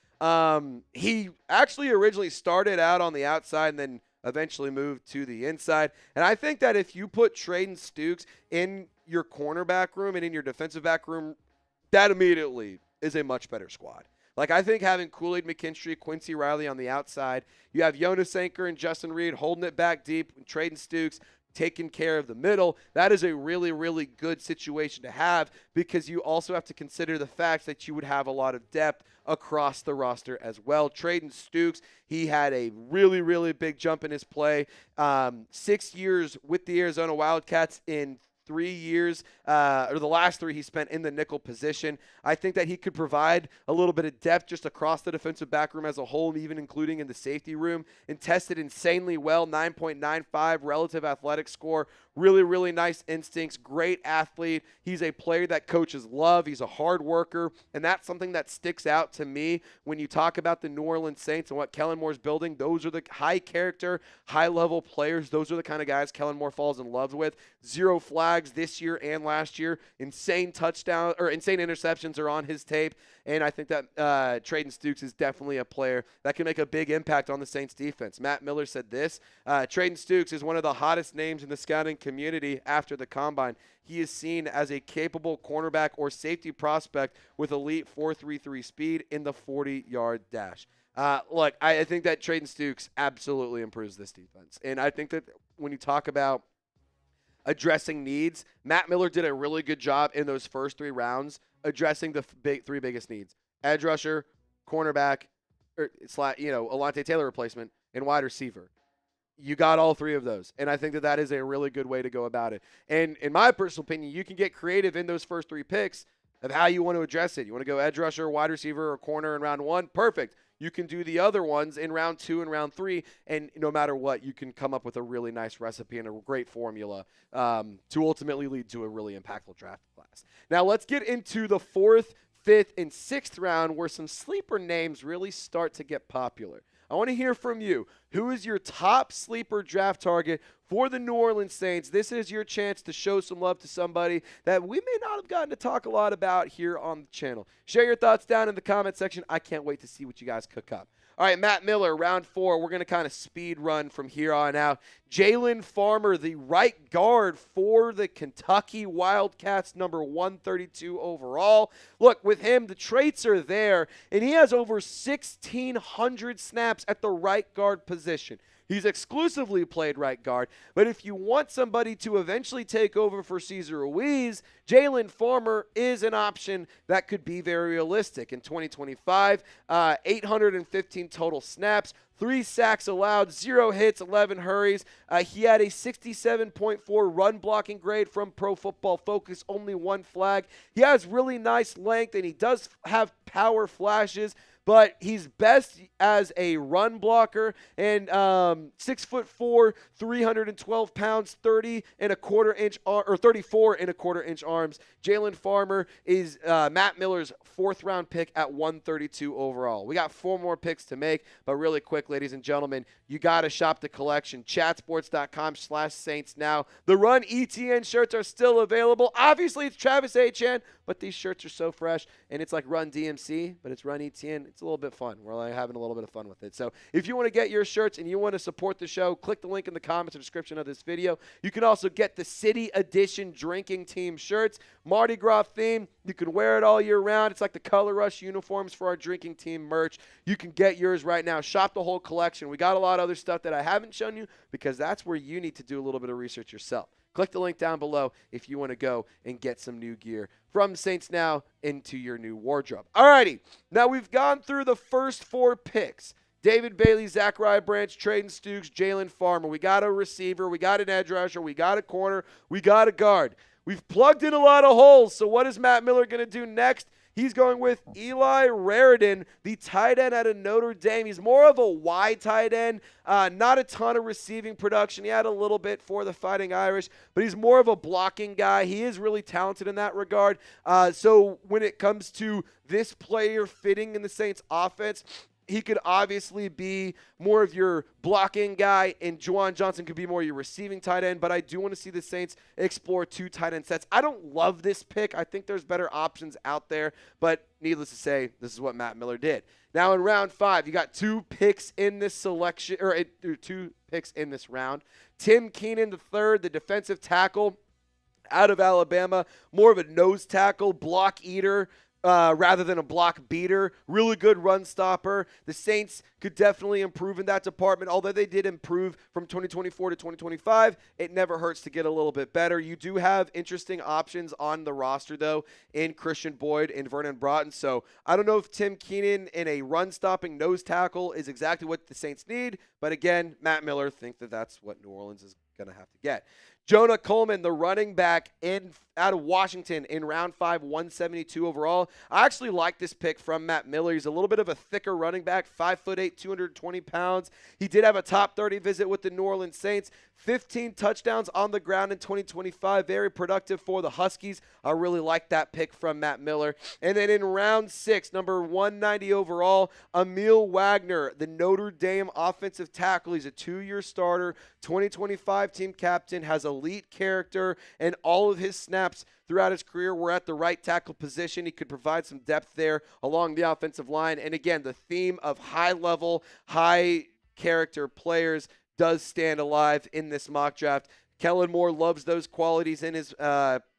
He actually originally started out on the outside and then eventually moved to the inside. And I think that if you put Trayden Stukes in your cornerback room and in your defensive back room, that immediately is a much better squad. Like, I think having Kool-Aid McKinstry, Quincy Riley on the outside, you have Jonas Anker and Justin Reed holding it back deep, and Trayden Stukes taking care of the middle. That is a really, really good situation to have, because you also have to consider the fact that you would have a lot of depth across the roster as well. Trayden Stukes, he had a really, really big jump in his play. 6 years with the Arizona Wildcats. In 3 years, or the last 3 he spent in the nickel position. I think that he could provide a little bit of depth just across the defensive back room as a whole, and even including in the safety room, and tested insanely well, 9.95 relative athletic score. Really, really nice instincts, great athlete. He's a player that coaches love. He's a hard worker, and that's something that sticks out to me when you talk about the New Orleans Saints and what Kellen Moore's building. Those are the high character, high level players. Those are the kind of guys Kellen Moore falls in love with. 0 flags flags this year and last year. Insane interceptions are on his tape. And I think that Jayden Stukes is definitely a player that can make a big impact on the Saints defense. Matt Miller said this, Jayden Stukes is one of the hottest names in the scouting community after the combine. He is seen as a capable cornerback or safety prospect with elite 4.33 speed in the 40-yard dash. Look, I think that Jayden Stukes absolutely improves this defense. And I think that when you talk about addressing needs, Matt Miller did a really good job in those first 3 rounds addressing the three biggest needs: edge rusher, cornerback, Alontae Taylor replacement, and wide receiver. You got all 3 of those, and I think that that is a really good way to go about it. And in my personal opinion, you can get creative in those first 3 picks of how you want to address it. You want to go edge rusher, wide receiver, or corner in round 1? Perfect. You can do the other ones in round 2 and round 3, and no matter what, you can come up with a really nice recipe and a great formula to ultimately lead to a really impactful draft class. Now let's get into the 4th, 5th, and 6th round where some sleeper names really start to get popular. I want to hear from you. Who is your top sleeper draft target for the New Orleans Saints? This is your chance to show some love to somebody that we may not have gotten to talk a lot about here on the channel. Share your thoughts down in the comment section. I can't wait to see what you guys cook up. All right, Matt Miller, round 4. We're going to kind of speed run from here on out. Jaylen Farmer, the right guard for the Kentucky Wildcats, number 132 overall. Look, with him, the traits are there, and he has over 1,600 snaps at the right guard position. He's exclusively played right guard, but if you want somebody to eventually take over for Cesar Ruiz, Jaylen Farmer is an option that could be very realistic. In 2025, 815 total snaps, 3 sacks allowed, 0 hits, 11 hurries. He had a 67.4 run blocking grade from Pro Football Focus, only 1 flag. He has really nice length, and he does have power flashes, but he's best as a run blocker, and 6'4", 312 pounds, 34 and a quarter inch arms. Jaylen Farmer is Matt Miller's 4th round pick at 132 overall. We got 4 more picks to make, but really quick, ladies and gentlemen, you got to shop the collection. Chatsports.com/Saints now. The Run ETN shirts are still available. Obviously, it's Travis Etienne, but these shirts are so fresh, and it's like Run DMC, but it's Run ETN. It's a little bit fun. We're like having a little bit of fun with it. So if you want to get your shirts and you want to support the show, click the link in the comments or description of this video. You can also get the City Edition Drinking Team shirts, Mardi Gras theme. You can wear it all year round. It's like the Color Rush uniforms for our drinking team merch. You can get yours right now. Shop the whole collection. We got a lot of other stuff that I haven't shown you because that's where you need to do a little bit of research yourself. Click the link down below if you want to go and get some new gear from Saints Now into your new wardrobe. All righty. Now we've gone through the first 4 picks. David Bailey, Zachariah Branch, Jayden Stukes, Jaylen Farmer. We got a receiver. We got an edge rusher. We got a corner. We got a guard. We've plugged in a lot of holes. So what is Matt Miller going to do next? He's going with Eli Raridan, the tight end out of Notre Dame. He's more of a wide tight end, not a ton of receiving production. He had a little bit for the Fighting Irish, but he's more of a blocking guy. He is really talented in that regard. So when it comes to this player fitting in the Saints offense, he could obviously be more of your blocking guy, and Juwan Johnson could be more your receiving tight end, but I do want to see the Saints explore 2 tight end sets. I don't love this pick. I think there's better options out there, but needless to say, this is what Matt Miller did. Now in round 5, you got 2 picks in this selection, or 2 picks in this round. Tim Keenan III, the defensive tackle out of Alabama, more of a nose tackle, block eater, rather than a block beater. Really good run stopper. The Saints could definitely improve in that department. Although they did improve from 2024 to 2025, it never hurts to get a little bit better. You do have interesting options on the roster, though, in Christian Boyd and Vernon Broughton. So I don't know if Tim Keenan in a run-stopping nose tackle is exactly what the Saints need. But again, Matt Miller thinks that that's what New Orleans is going to have to get. Jonah Coleman, the running back out of Washington in round 5, 172 overall. I actually like this pick from Matt Miller. He's a little bit of a thicker running back, 5'8", 220 pounds. He did have a top 30 visit with the New Orleans Saints. 15 touchdowns on the ground in 2025. Very productive for the Huskies. I really like that pick from Matt Miller. And then in round 6, number 190 overall, Emil Wagner, the Notre Dame offensive tackle. He's a 2-year starter, 2025 team captain, has elite character, and all of his snaps throughout his career were at the right tackle position. He could provide some depth there along the offensive line. And again, the theme of high-level, high-character players does stand alive in this mock draft. Kellen Moore loves those qualities in his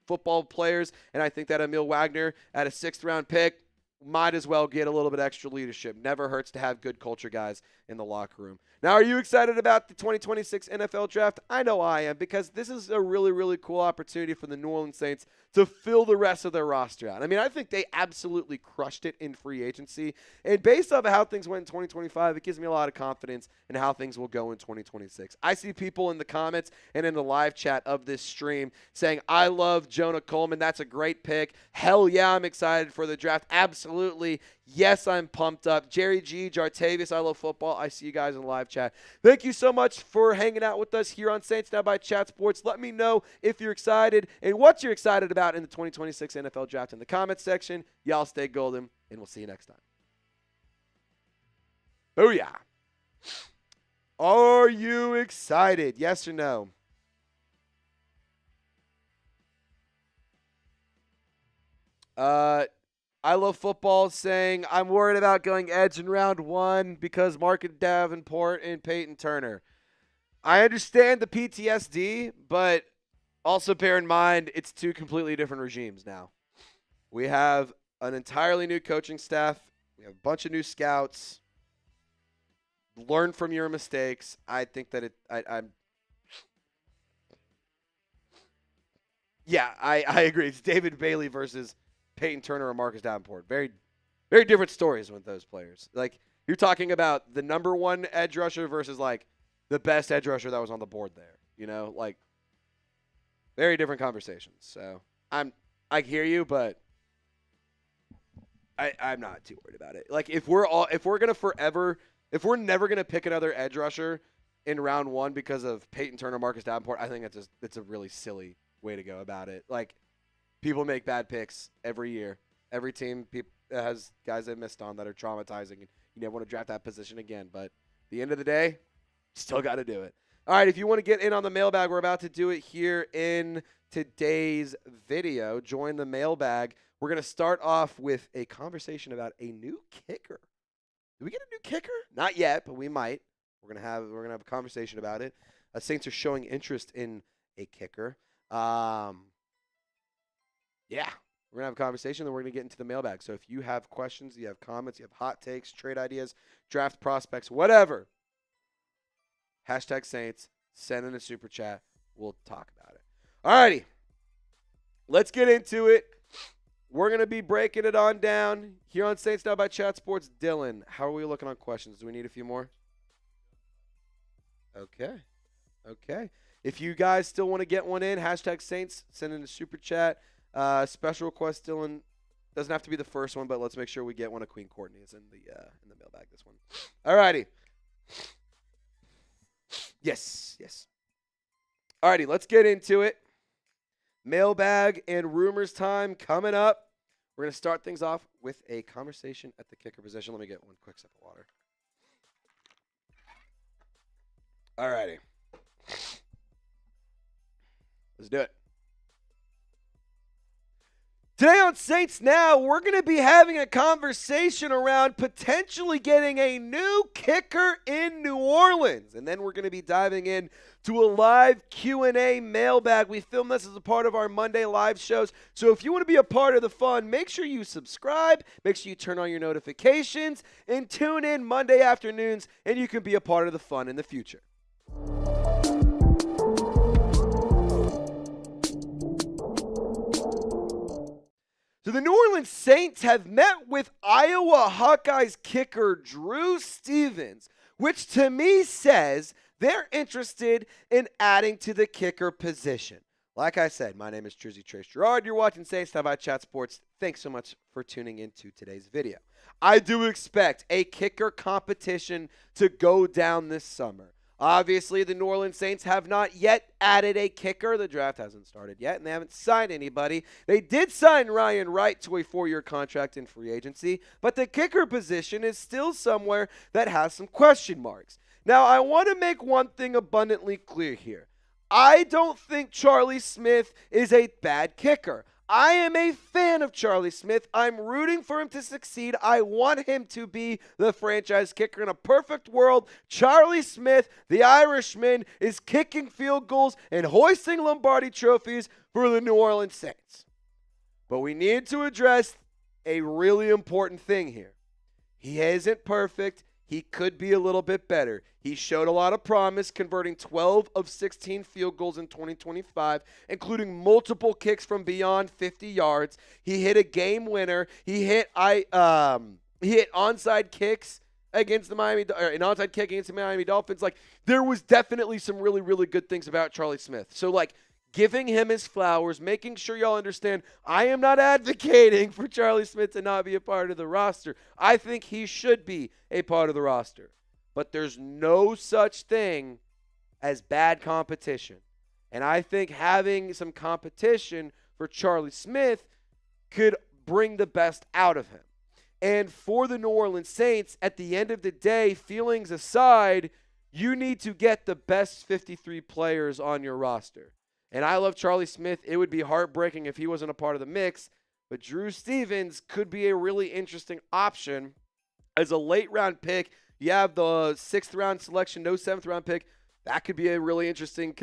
football players, and I think that Emil Wagner at a 6th-round pick might as well get a little bit extra leadership. Never hurts to have good culture guys in the locker room. Now, are you excited about the 2026 NFL Draft? I know I am, because this is a really, really cool opportunity for the New Orleans Saints to fill the rest of their roster out. I mean, I think they absolutely crushed it in free agency. And based off of how things went in 2025, it gives me a lot of confidence in how things will go in 2026. I see people in the comments and in the live chat of this stream saying, I love Jonah Coleman. That's a great pick. Hell yeah, I'm excited for the draft. Absolutely. Yes, I'm pumped up. Jerry G, Jartavius, I love football. I see you guys in the live chat. Thank you so much for hanging out with us here on Saints Now by Chat Sports. Let me know if you're excited and what you're excited about in the 2026 NFL Draft in the comments section. Y'all stay golden, and we'll see you next time. Booyah. Are you excited? Yes or no? I love football saying I'm worried about going edge in round 1 because Marcus Davenport and Peyton Turner. I understand the PTSD, but also bear in mind it's 2 completely different regimes now. We have an entirely new coaching staff. We have a bunch of new scouts. Learn from your mistakes. I think that I agree. It's David Bailey versus Peyton Turner or Marcus Davenport. Very, very different stories with those players. Like, you're talking about the number 1 edge rusher versus, like, the best edge rusher that was on the board there. You know, like, very different conversations. So, I hear you, but I'm not too worried about it. Like, if we're never gonna pick another edge rusher in round 1 because of Peyton Turner, Marcus Davenport, I think it's a really silly way to go about it. Like, people make bad picks every year. Every team has guys they missed on that are traumatizing, and you never want to draft that position again. But at the end of the day, still got to do it. All right, if you want to get in on the mailbag, we're about to do it here in today's video. Join the mailbag. We're going to start off with a conversation about a new kicker. Did we get a new kicker? Not yet, but we might. We're gonna have a conversation about it. Saints are showing interest in a kicker. Yeah, we're going to have a conversation, then we're going to get into the mailbag. So if you have questions, you have comments, you have hot takes, trade ideas, draft prospects, whatever, hashtag Saints, send in a super chat. We'll talk about it. All righty, let's get into it. We're going to be breaking it on down here on Saints Now by Chat Sports. Dylan, how are we looking on questions? Do we need a few more? Okay. If you guys still want to get one in, hashtag Saints, send in a super chat. Special request, Dylan. Doesn't have to be the first one, but let's make sure we get one of Queen Courtney's in the mailbag this one. All righty. Yes. All righty, let's get into it. Mailbag and rumors time coming up. We're going to start things off with a conversation at the kicker position. Let me get one quick sip of water. All righty. Let's do it. Today on Saints Now, we're going to be having a conversation around potentially getting a new kicker in New Orleans. And then we're going to be diving in to a live Q&A mailbag. We film this as a part of our Monday live shows. So if you want to be a part of the fun, make sure you subscribe, make sure you turn on your notifications, and tune in Monday afternoons, and you can be a part of the fun in the future. So the New Orleans Saints have met with Iowa Hawkeyes kicker Drew Stevens, which to me says they're interested in adding to the kicker position. Like I said, my name is Trizzy Trace Girouard. You're watching Saints Now by Chat Sports. Thanks so much for tuning into today's video. I do expect a kicker competition to go down this summer. Obviously, the New Orleans Saints have not yet added a kicker. The draft hasn't started yet, and they haven't signed anybody. They did sign Ryan Wright to a 4-year contract in free agency, but the kicker position is still somewhere that has some question marks. Now, I want to make one thing abundantly clear here. I don't think Charlie Smith is a bad kicker. I am a fan of Charlie Smith. I'm rooting for him to succeed. I want him to be the franchise kicker. In a perfect world, Charlie Smith, the Irishman, is kicking field goals and hoisting Lombardi trophies for the New Orleans Saints. But we need to address a really important thing here. He isn't perfect. He could be a little bit better. He showed a lot of promise, converting 12 of 16 field goals in 2025, including multiple kicks from beyond 50 yards. He hit a game winner. He hit onside kicks against the an onside kick against the Miami Dolphins. Like, there was definitely some really, really good things about Charlie Smith. So, giving him his flowers, making sure y'all understand I am not advocating for Charlie Smith to not be a part of the roster. I think he should be a part of the roster. But there's no such thing as bad competition. And I think having some competition for Charlie Smith could bring the best out of him. And for the New Orleans Saints, at the end of the day, feelings aside, you need to get the best 53 players on your roster. And I love Charlie Smith. It would be heartbreaking if he wasn't a part of the mix. But Drew Stevens could be a really interesting option as a late-round pick. You have the 6th-round selection, no 7th-round pick. That could be a really interesting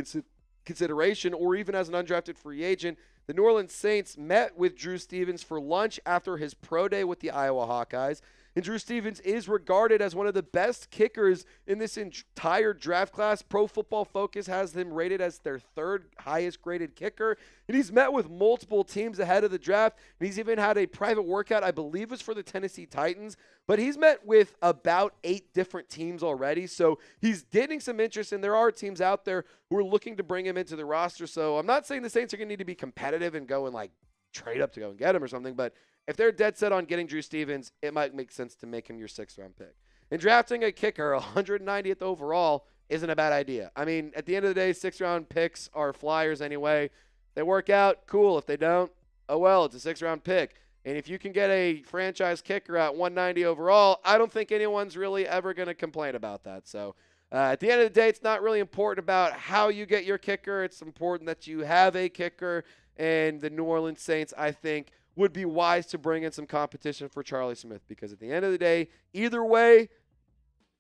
consideration, or even as an undrafted free agent. The New Orleans Saints met with Drew Stevens for lunch after his pro day with the Iowa Hawkeyes. And Drew Stevens is regarded as one of the best kickers in this entire draft class. Pro Football Focus has him rated as their 3rd highest graded kicker. And he's met with multiple teams ahead of the draft. And he's even had a private workout, I believe was for the Tennessee Titans. But he's met with about 8 different teams already. So he's getting some interest, and there are teams out there who are looking to bring him into the roster. So I'm not saying the Saints are going to need to be competitive and go and trade up to go and get him or something, but if they're dead set on getting Drew Stevens, it might make sense to make him your 6th-round pick. And drafting a kicker 190th overall isn't a bad idea. I mean, at the end of the day, 6th-round picks are flyers anyway. They work out, cool. If they don't, oh well, it's a 6th-round pick. And if you can get a franchise kicker at 190 overall, I don't think anyone's really ever going to complain about that. So at the end of the day, it's not really important about how you get your kicker. It's important that you have a kicker. And the New Orleans Saints, I think, would be wise to bring in some competition for Charlie Smith, because at the end of the day, either way,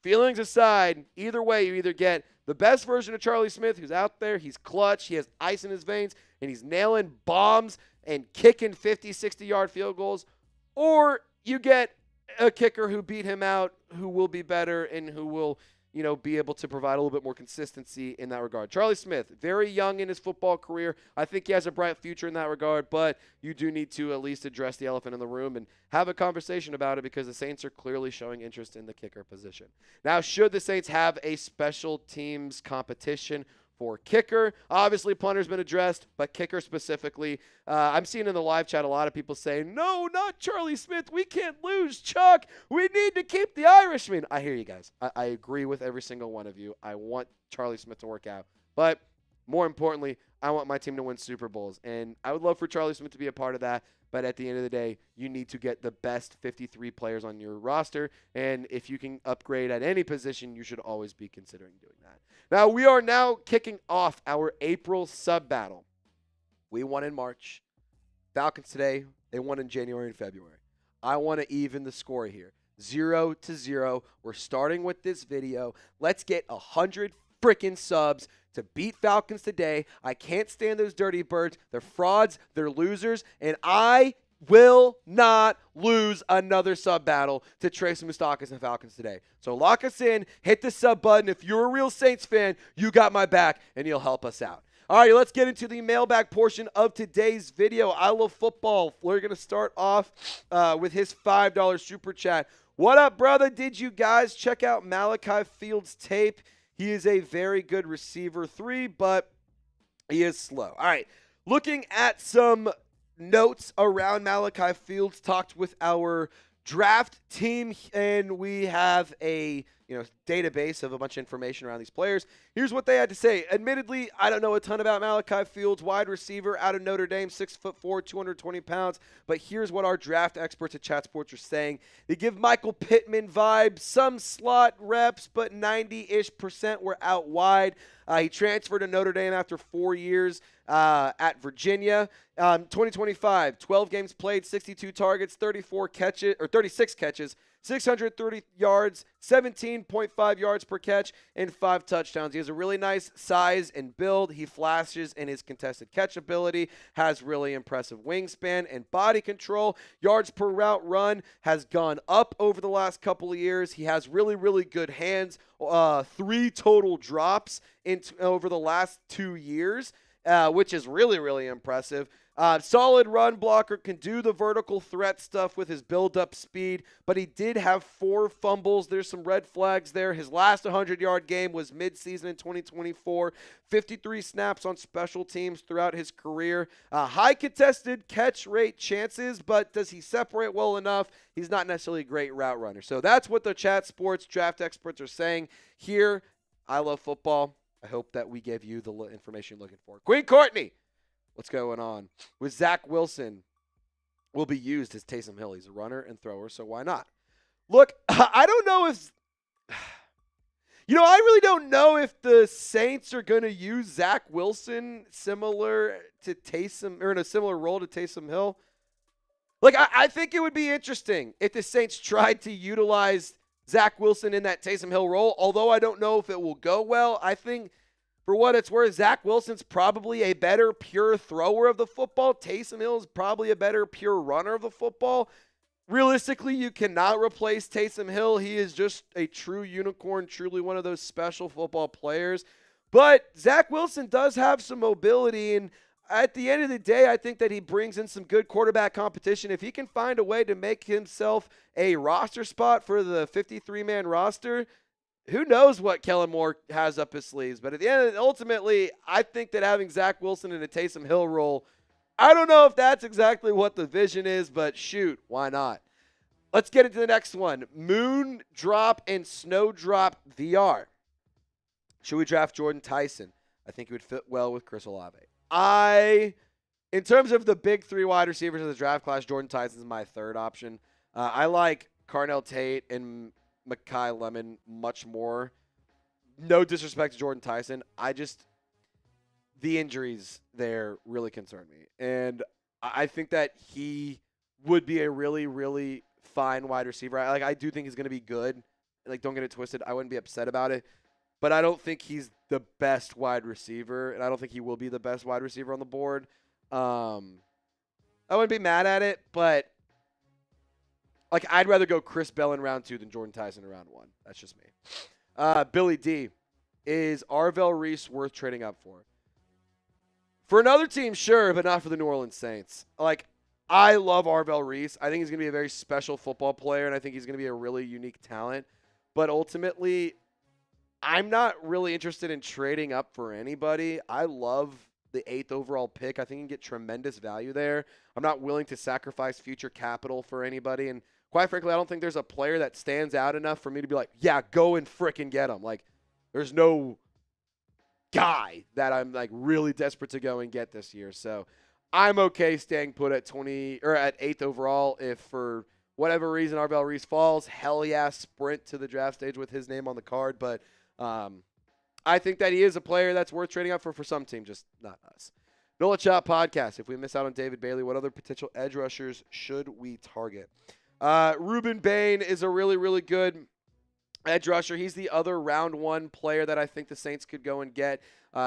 feelings aside, either way, you either get the best version of Charlie Smith, who's out there, he's clutch, he has ice in his veins, and he's nailing bombs and kicking 50, 60-yard field goals, or you get a kicker who beat him out, who will be better and who will, be able to provide a little bit more consistency in that regard. Charlie Smith, very young in his football career. I think he has a bright future in that regard, but you do need to at least address the elephant in the room and have a conversation about it, because the Saints are clearly showing interest in the kicker position. Now, should the Saints have a special teams competition for kicker? Obviously, punter's been addressed, but kicker specifically. I'm seeing in the live chat a lot of people saying, no, not Charlie Smith. We can't lose Chuck. We need to keep the Irishman. I hear you guys. I agree with every single one of you. I want Charlie Smith to work out. But more importantly, I want my team to win Super Bowls. And I would love for Charlie Smith to be a part of that. But at the end of the day, you need to get the best 53 players on your roster. And if you can upgrade at any position, you should always be considering doing that. Now, we are now kicking off our April sub battle. We won in March. Falcons today, they won in January and February. I want to even the score here. 0-0. We're starting with this video. Let's get 100 freaking subs to beat Falcons today. I can't stand those dirty birds. They're frauds. They're losers. And I will not lose another sub battle to Trace Moustakas and Falcons today. So lock us in. Hit the sub button. If you're a real Saints fan, you got my back, and you'll help us out. All right, let's get into the mailbag portion of today's video. I love football. We're going to start off with his $5 super chat. What up, brother? Did you guys check out Malachi Fields' tape? He is a very good receiver 3, but He is slow. All right. Looking at some notes around Malachi Fields, talked with our draft team, and we have a database of a bunch of information around these players. Here's what they had to say. Admittedly, I don't know a ton about Malachi Fields, wide receiver out of Notre Dame, 6'4", 220 pounds. But here's what our draft experts at Chat Sports are saying. They give Michael Pittman vibes, some slot reps, but 90-ish% were out wide. He transferred to Notre Dame after 4 years at Virginia. 2025, 12 games played, 62 targets, 36 catches, 630 yards, 17.5 yards per catch, and 5 touchdowns. He has a really nice size and build. He flashes in his contested catch ability, has really impressive wingspan and body control. Yards per route run has gone up over the last couple of years. He has really, really good hands. 3 total drops over the last 2 years, which is really, really impressive. Solid run blocker, can do the vertical threat stuff with his build-up speed, but he did have 4 fumbles. There's some red flags there. His last 100-yard game was mid-season in 2024. 53 snaps on special teams throughout his career. High contested catch rate chances, but does he separate well enough? He's not necessarily a great route runner. So that's what the Chat Sports draft experts are saying here. I love football. I hope that we gave you the information you're looking for. Queen Courtney, what's going on? With Zach Wilson will be used as Taysom Hill. He's a runner and thrower, so why not? Look, I don't know if I really don't know if the Saints are going to use Zach Wilson similar to Taysom, or in a similar role to Taysom Hill. Like, I think it would be interesting if the Saints tried to utilize Zach Wilson in that Taysom Hill role, although I don't know if it will go well. I think, for what it's worth, Zach Wilson's probably a better pure thrower of the football. Taysom Hill is probably a better pure runner of the football. Realistically, you cannot replace Taysom Hill. He is just a true unicorn, truly one of those special football players. But Zach Wilson does have some mobility, and at the end of the day, I think that he brings in some good quarterback competition. If he can find a way to make himself a roster spot for the 53-man roster, who knows what Kellen Moore has up his sleeves. But at the end, ultimately, I think that having Zach Wilson in a Taysom Hill role, I don't know if that's exactly what the vision is, but shoot, why not? Let's get into the next one. Moon Drop and Snowdrop VR. Should we draft Jordan Tyson? I think he would fit well with Chris Olave. In terms of the big 3 wide receivers of the draft class, Jordan Tyson is my third option. I like Carnell Tate and Mekhi Lemon much more. No disrespect to Jordan Tyson. The injuries there really concern me. And I think that he would be a really, really fine wide receiver. I do think he's going to be good. Don't get it twisted. I wouldn't be upset about it. But I don't think he's the best wide receiver, and I don't think he will be the best wide receiver on the board. I wouldn't be mad at it, but I'd rather go Chris Bell in round 2 than Jordan Tyson in round 1. That's just me. Billy D, is Arvell Reese worth trading up for? For another team, sure, but not for the New Orleans Saints. I love Arvell Reese. I think he's going to be a very special football player, and I think he's going to be a really unique talent. But ultimately, I'm not really interested in trading up for anybody. I love the 8th overall pick. I think you can get tremendous value there. I'm not willing to sacrifice future capital for anybody. And quite frankly, I don't think there's a player that stands out enough for me to be like, yeah, go and frickin' get him. There's no guy that I'm really desperate to go and get this year. So I'm okay staying put at 8th overall. If for whatever reason Arvell Reese falls, hell yeah, sprint to the draft stage with his name on the card. But I think that he is a player that's worth trading up for some team, just not us. Nola Chop Podcast. If we miss out on David Bailey, what other potential edge rushers should we target? Ruben Bain is a really, really good edge rusher. He's the other round 1 player that I think the Saints could go and get,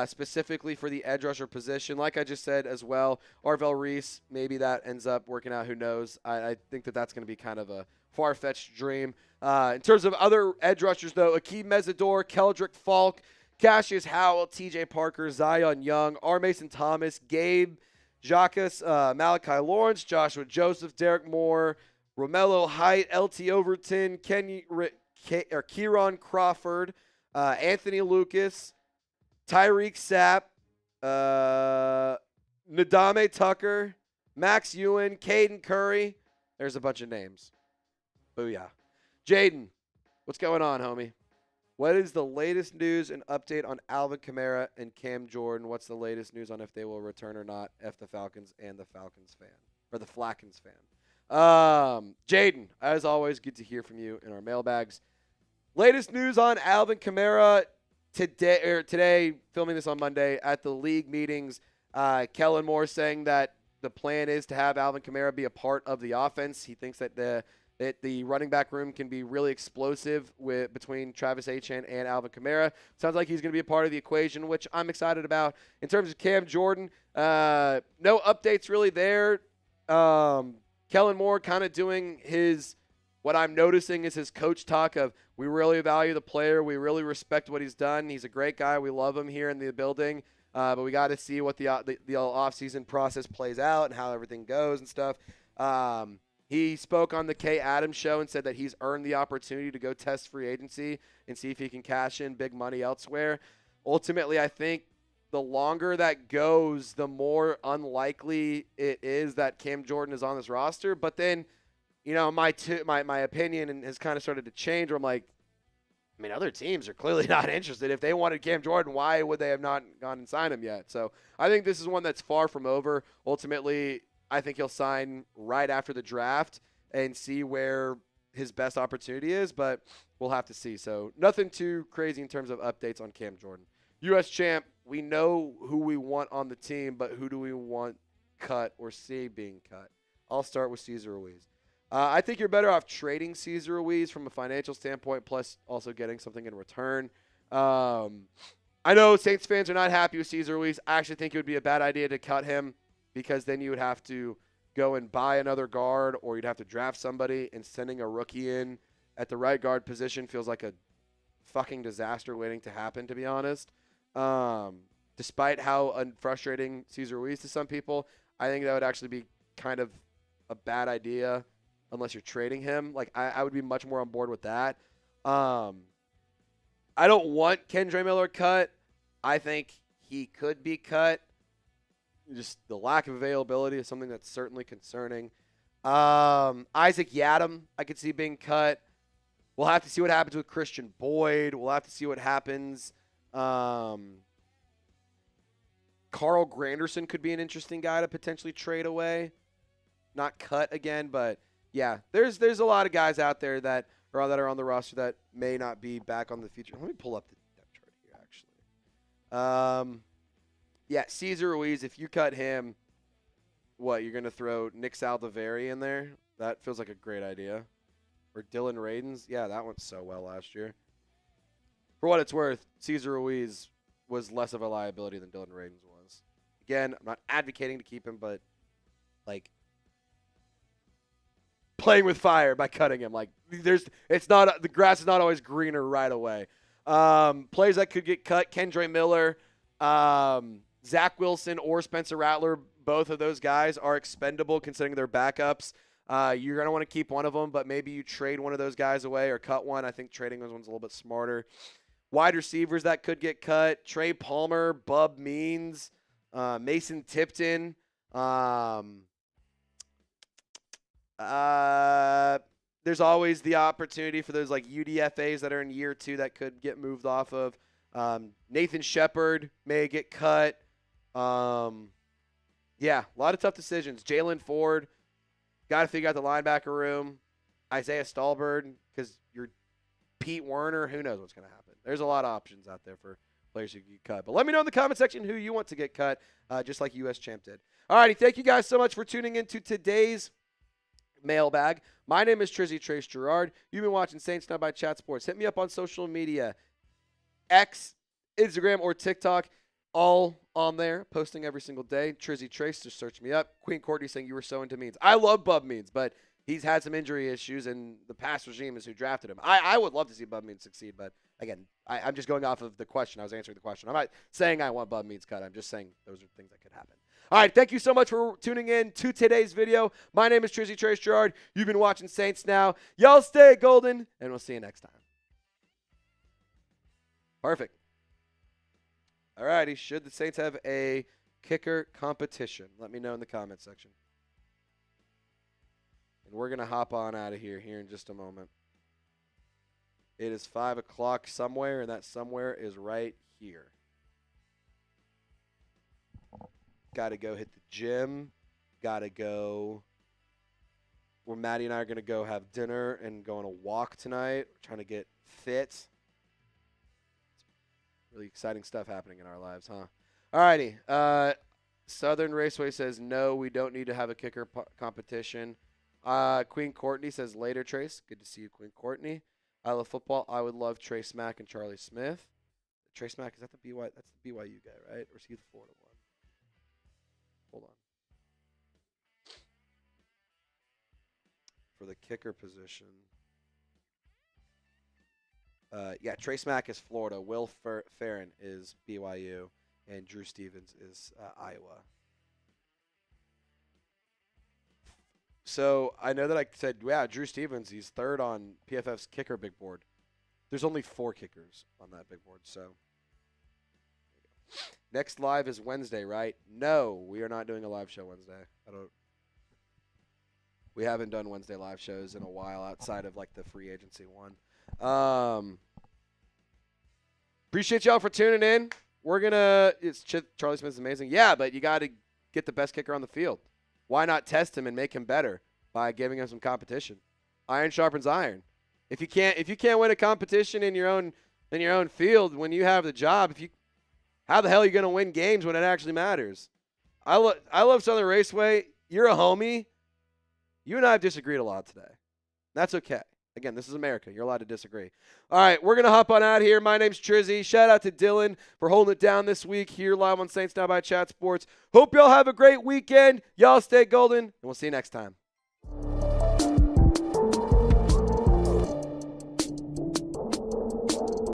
specifically for the edge rusher position. Like I just said as well, Arvell Reese, maybe that ends up working out. Who knows? I think that that's going to be kind of a far-fetched dream. In terms of other edge rushers, though, Akeem Mesidor, Keldrick Falk, Cassius Howell, TJ Parker, Zion Young, R. Mason Thomas, Gabe Jacques, Malachi Lawrence, Joshua Joseph, Derek Moore, Romello Height, LT Overton, Kieran Crawford, Anthony Lucas, Tyreek Sapp, Ndame Tucker, Max Ewan, Caden Curry. There's a bunch of names. Booyah. Jayden, what's going on, homie? What is the latest news and update on Alvin Kamara and Cam Jordan? What's the latest news on if they will return or not? F the Falcons and the Falcons fan. Or the Flackens fan. Jayden, as always, good to hear from you in our mailbags. Latest news on Alvin Kamara today, filming this on Monday, at the league meetings, Kellen Moore saying that the plan is to have Alvin Kamara be a part of the offense. He thinks that the running back room can be really explosive between Travis Etienne and Alvin Kamara. Sounds like he's going to be a part of the equation, which I'm excited about. In terms of Cam Jordan, no updates really there. Kellen Moore kind of doing what I'm noticing is his coach talk of, we really value the player. We really respect what he's done. He's a great guy. We love him here in the building. But we got to see what the offseason process plays out and how everything goes and stuff. He spoke on the Yiadom show and said that he's earned the opportunity to go test free agency and see if he can cash in big money elsewhere. Ultimately, I think the longer that goes, the more unlikely it is that Cam Jordan is on this roster. But then, my opinion has kind of started to change where I'm like, other teams are clearly not interested. If they wanted Cam Jordan, why would they have not gone and signed him yet? So I think this is one that's far from over. Ultimately, I think he'll sign right after the draft and see where his best opportunity is, but we'll have to see. So nothing too crazy in terms of updates on Cam Jordan. U.S. champ, we know who we want on the team, but who do we want cut or see being cut? I'll start with Cesar Ruiz. I think you're better off trading Cesar Ruiz from a financial standpoint, plus also getting something in return. I know Saints fans are not happy with Cesar Ruiz. I actually think it would be a bad idea to cut him because then you would have to go and buy another guard or you'd have to draft somebody, and sending a rookie in at the right guard position feels like a fucking disaster waiting to happen, to be honest. Despite how frustrating Cesar Ruiz to some people, I think that would actually be kind of a bad idea unless you're trading him. Like, I would be much more on board with that. I don't want Kendre Miller cut. I think he could be cut. Just the lack of availability is something that's certainly concerning. Isaac Yiadom, I could see being cut. We'll have to see what happens with Christian Boyd. We'll have to see what happens. Carl Granderson could be an interesting guy to potentially trade away. Not cut again, but yeah, there's a lot of guys out there that are on the roster that may not be back on the future. Let me pull up the depth chart here, actually. Yeah, Cesar Ruiz, if you cut him, what, you're going to throw Nick Saldiveri in there? That feels like a great idea. Or Dylan Radins. Yeah, that went so well last year. For what it's worth, Cesar Ruiz was less of a liability than Dylan Radins was. Again, I'm not advocating to keep him, but, like, playing with fire by cutting him. Like, the grass is not always greener right away. Players that could get cut, Kendre Miller, Zach Wilson or Spencer Rattler, both of those guys are expendable considering they're backups. You're going to want to keep one of them, but maybe you trade one of those guys away or cut one. I think trading those ones a little bit smarter. Wide receivers that could get cut, Trey Palmer, Bub Means, Mason Tipton. There's always the opportunity for those like UDFAs that are in year 2 that could get moved off of. Nathan Shepard may get cut. Yeah, a lot of tough decisions. Jalen Ford, got to figure out the linebacker room. Isaiah Stallbird, because you're Pete Werner. Who knows what's going to happen? There's a lot of options out there for players who get cut. But let me know in the comment section who you want to get cut, just like U.S. Champ did. All righty, thank you guys so much for tuning in to today's mailbag. My name is Trizzy Trace Girouard. You've been watching Saints Now by Chat Sports. Hit me up on social media, X, Instagram, or TikTok. All on there, posting every single day. Trizzy Trace, just search me up. Queen Courtney saying you were so into Means. I love Bub Means, but he's had some injury issues, and the past regime is who drafted him. I would love to see Bub Means succeed, but again, I'm just going off of the question. I was answering the question. I'm not saying I want Bub Means cut. I'm just saying those are things that could happen. All right, thank you so much for tuning in to today's video. My name is Trizzy Trace Girouard. You've been watching Saints Now. Y'all stay golden, and we'll see you next time. Perfect. All righty. Should the Saints have a kicker competition? Let me know in the comment section. And we're going to hop on out of here in just a moment. It is 5 o'clock somewhere, and that somewhere is right here. Got to go hit the gym. Got to go. Where Maddie and I are going to go have dinner and go on a walk tonight. We're trying to get fit. Really exciting stuff happening in our lives, huh? All righty. Southern Raceway says, no, we don't need to have a kicker competition. Queen Courtney says, later, Trace. Good to see you, Queen Courtney. I love football. I would love Trace Mack and Charlie Smith. Trace Mack, is that the BYU? That's the BYU guy, right? Or is he the Florida one? Hold on. For the kicker position. Yeah, Trace Mack is Florida. Will Farron is BYU. And Drew Stevens is Iowa. So I know that I said, yeah, Drew Stevens, he's third on PFF's kicker big board. There's only 4 kickers on that big board. So next live is Wednesday, right? No, we are not doing a live show Wednesday. We haven't done Wednesday live shows in a while outside of like the free agency one. Appreciate y'all for tuning in. We're gonna. Charlie Smith's amazing. Yeah, but you got to get the best kicker on the field. Why not test him and make him better by giving him some competition? Iron sharpens iron. If you can't win a competition in your own field when you have the job, how the hell are you gonna win games when it actually matters? I love Southern Raceway. You're a homie. You and I have disagreed a lot today. That's okay. Again, this is America. You're allowed to disagree. All right, we're going to hop on out here. My name's Trizzy. Shout out to Dylan for holding it down this week here live on Saints Now by Chat Sports. Hope y'all have a great weekend. Y'all stay golden, and we'll see you next time.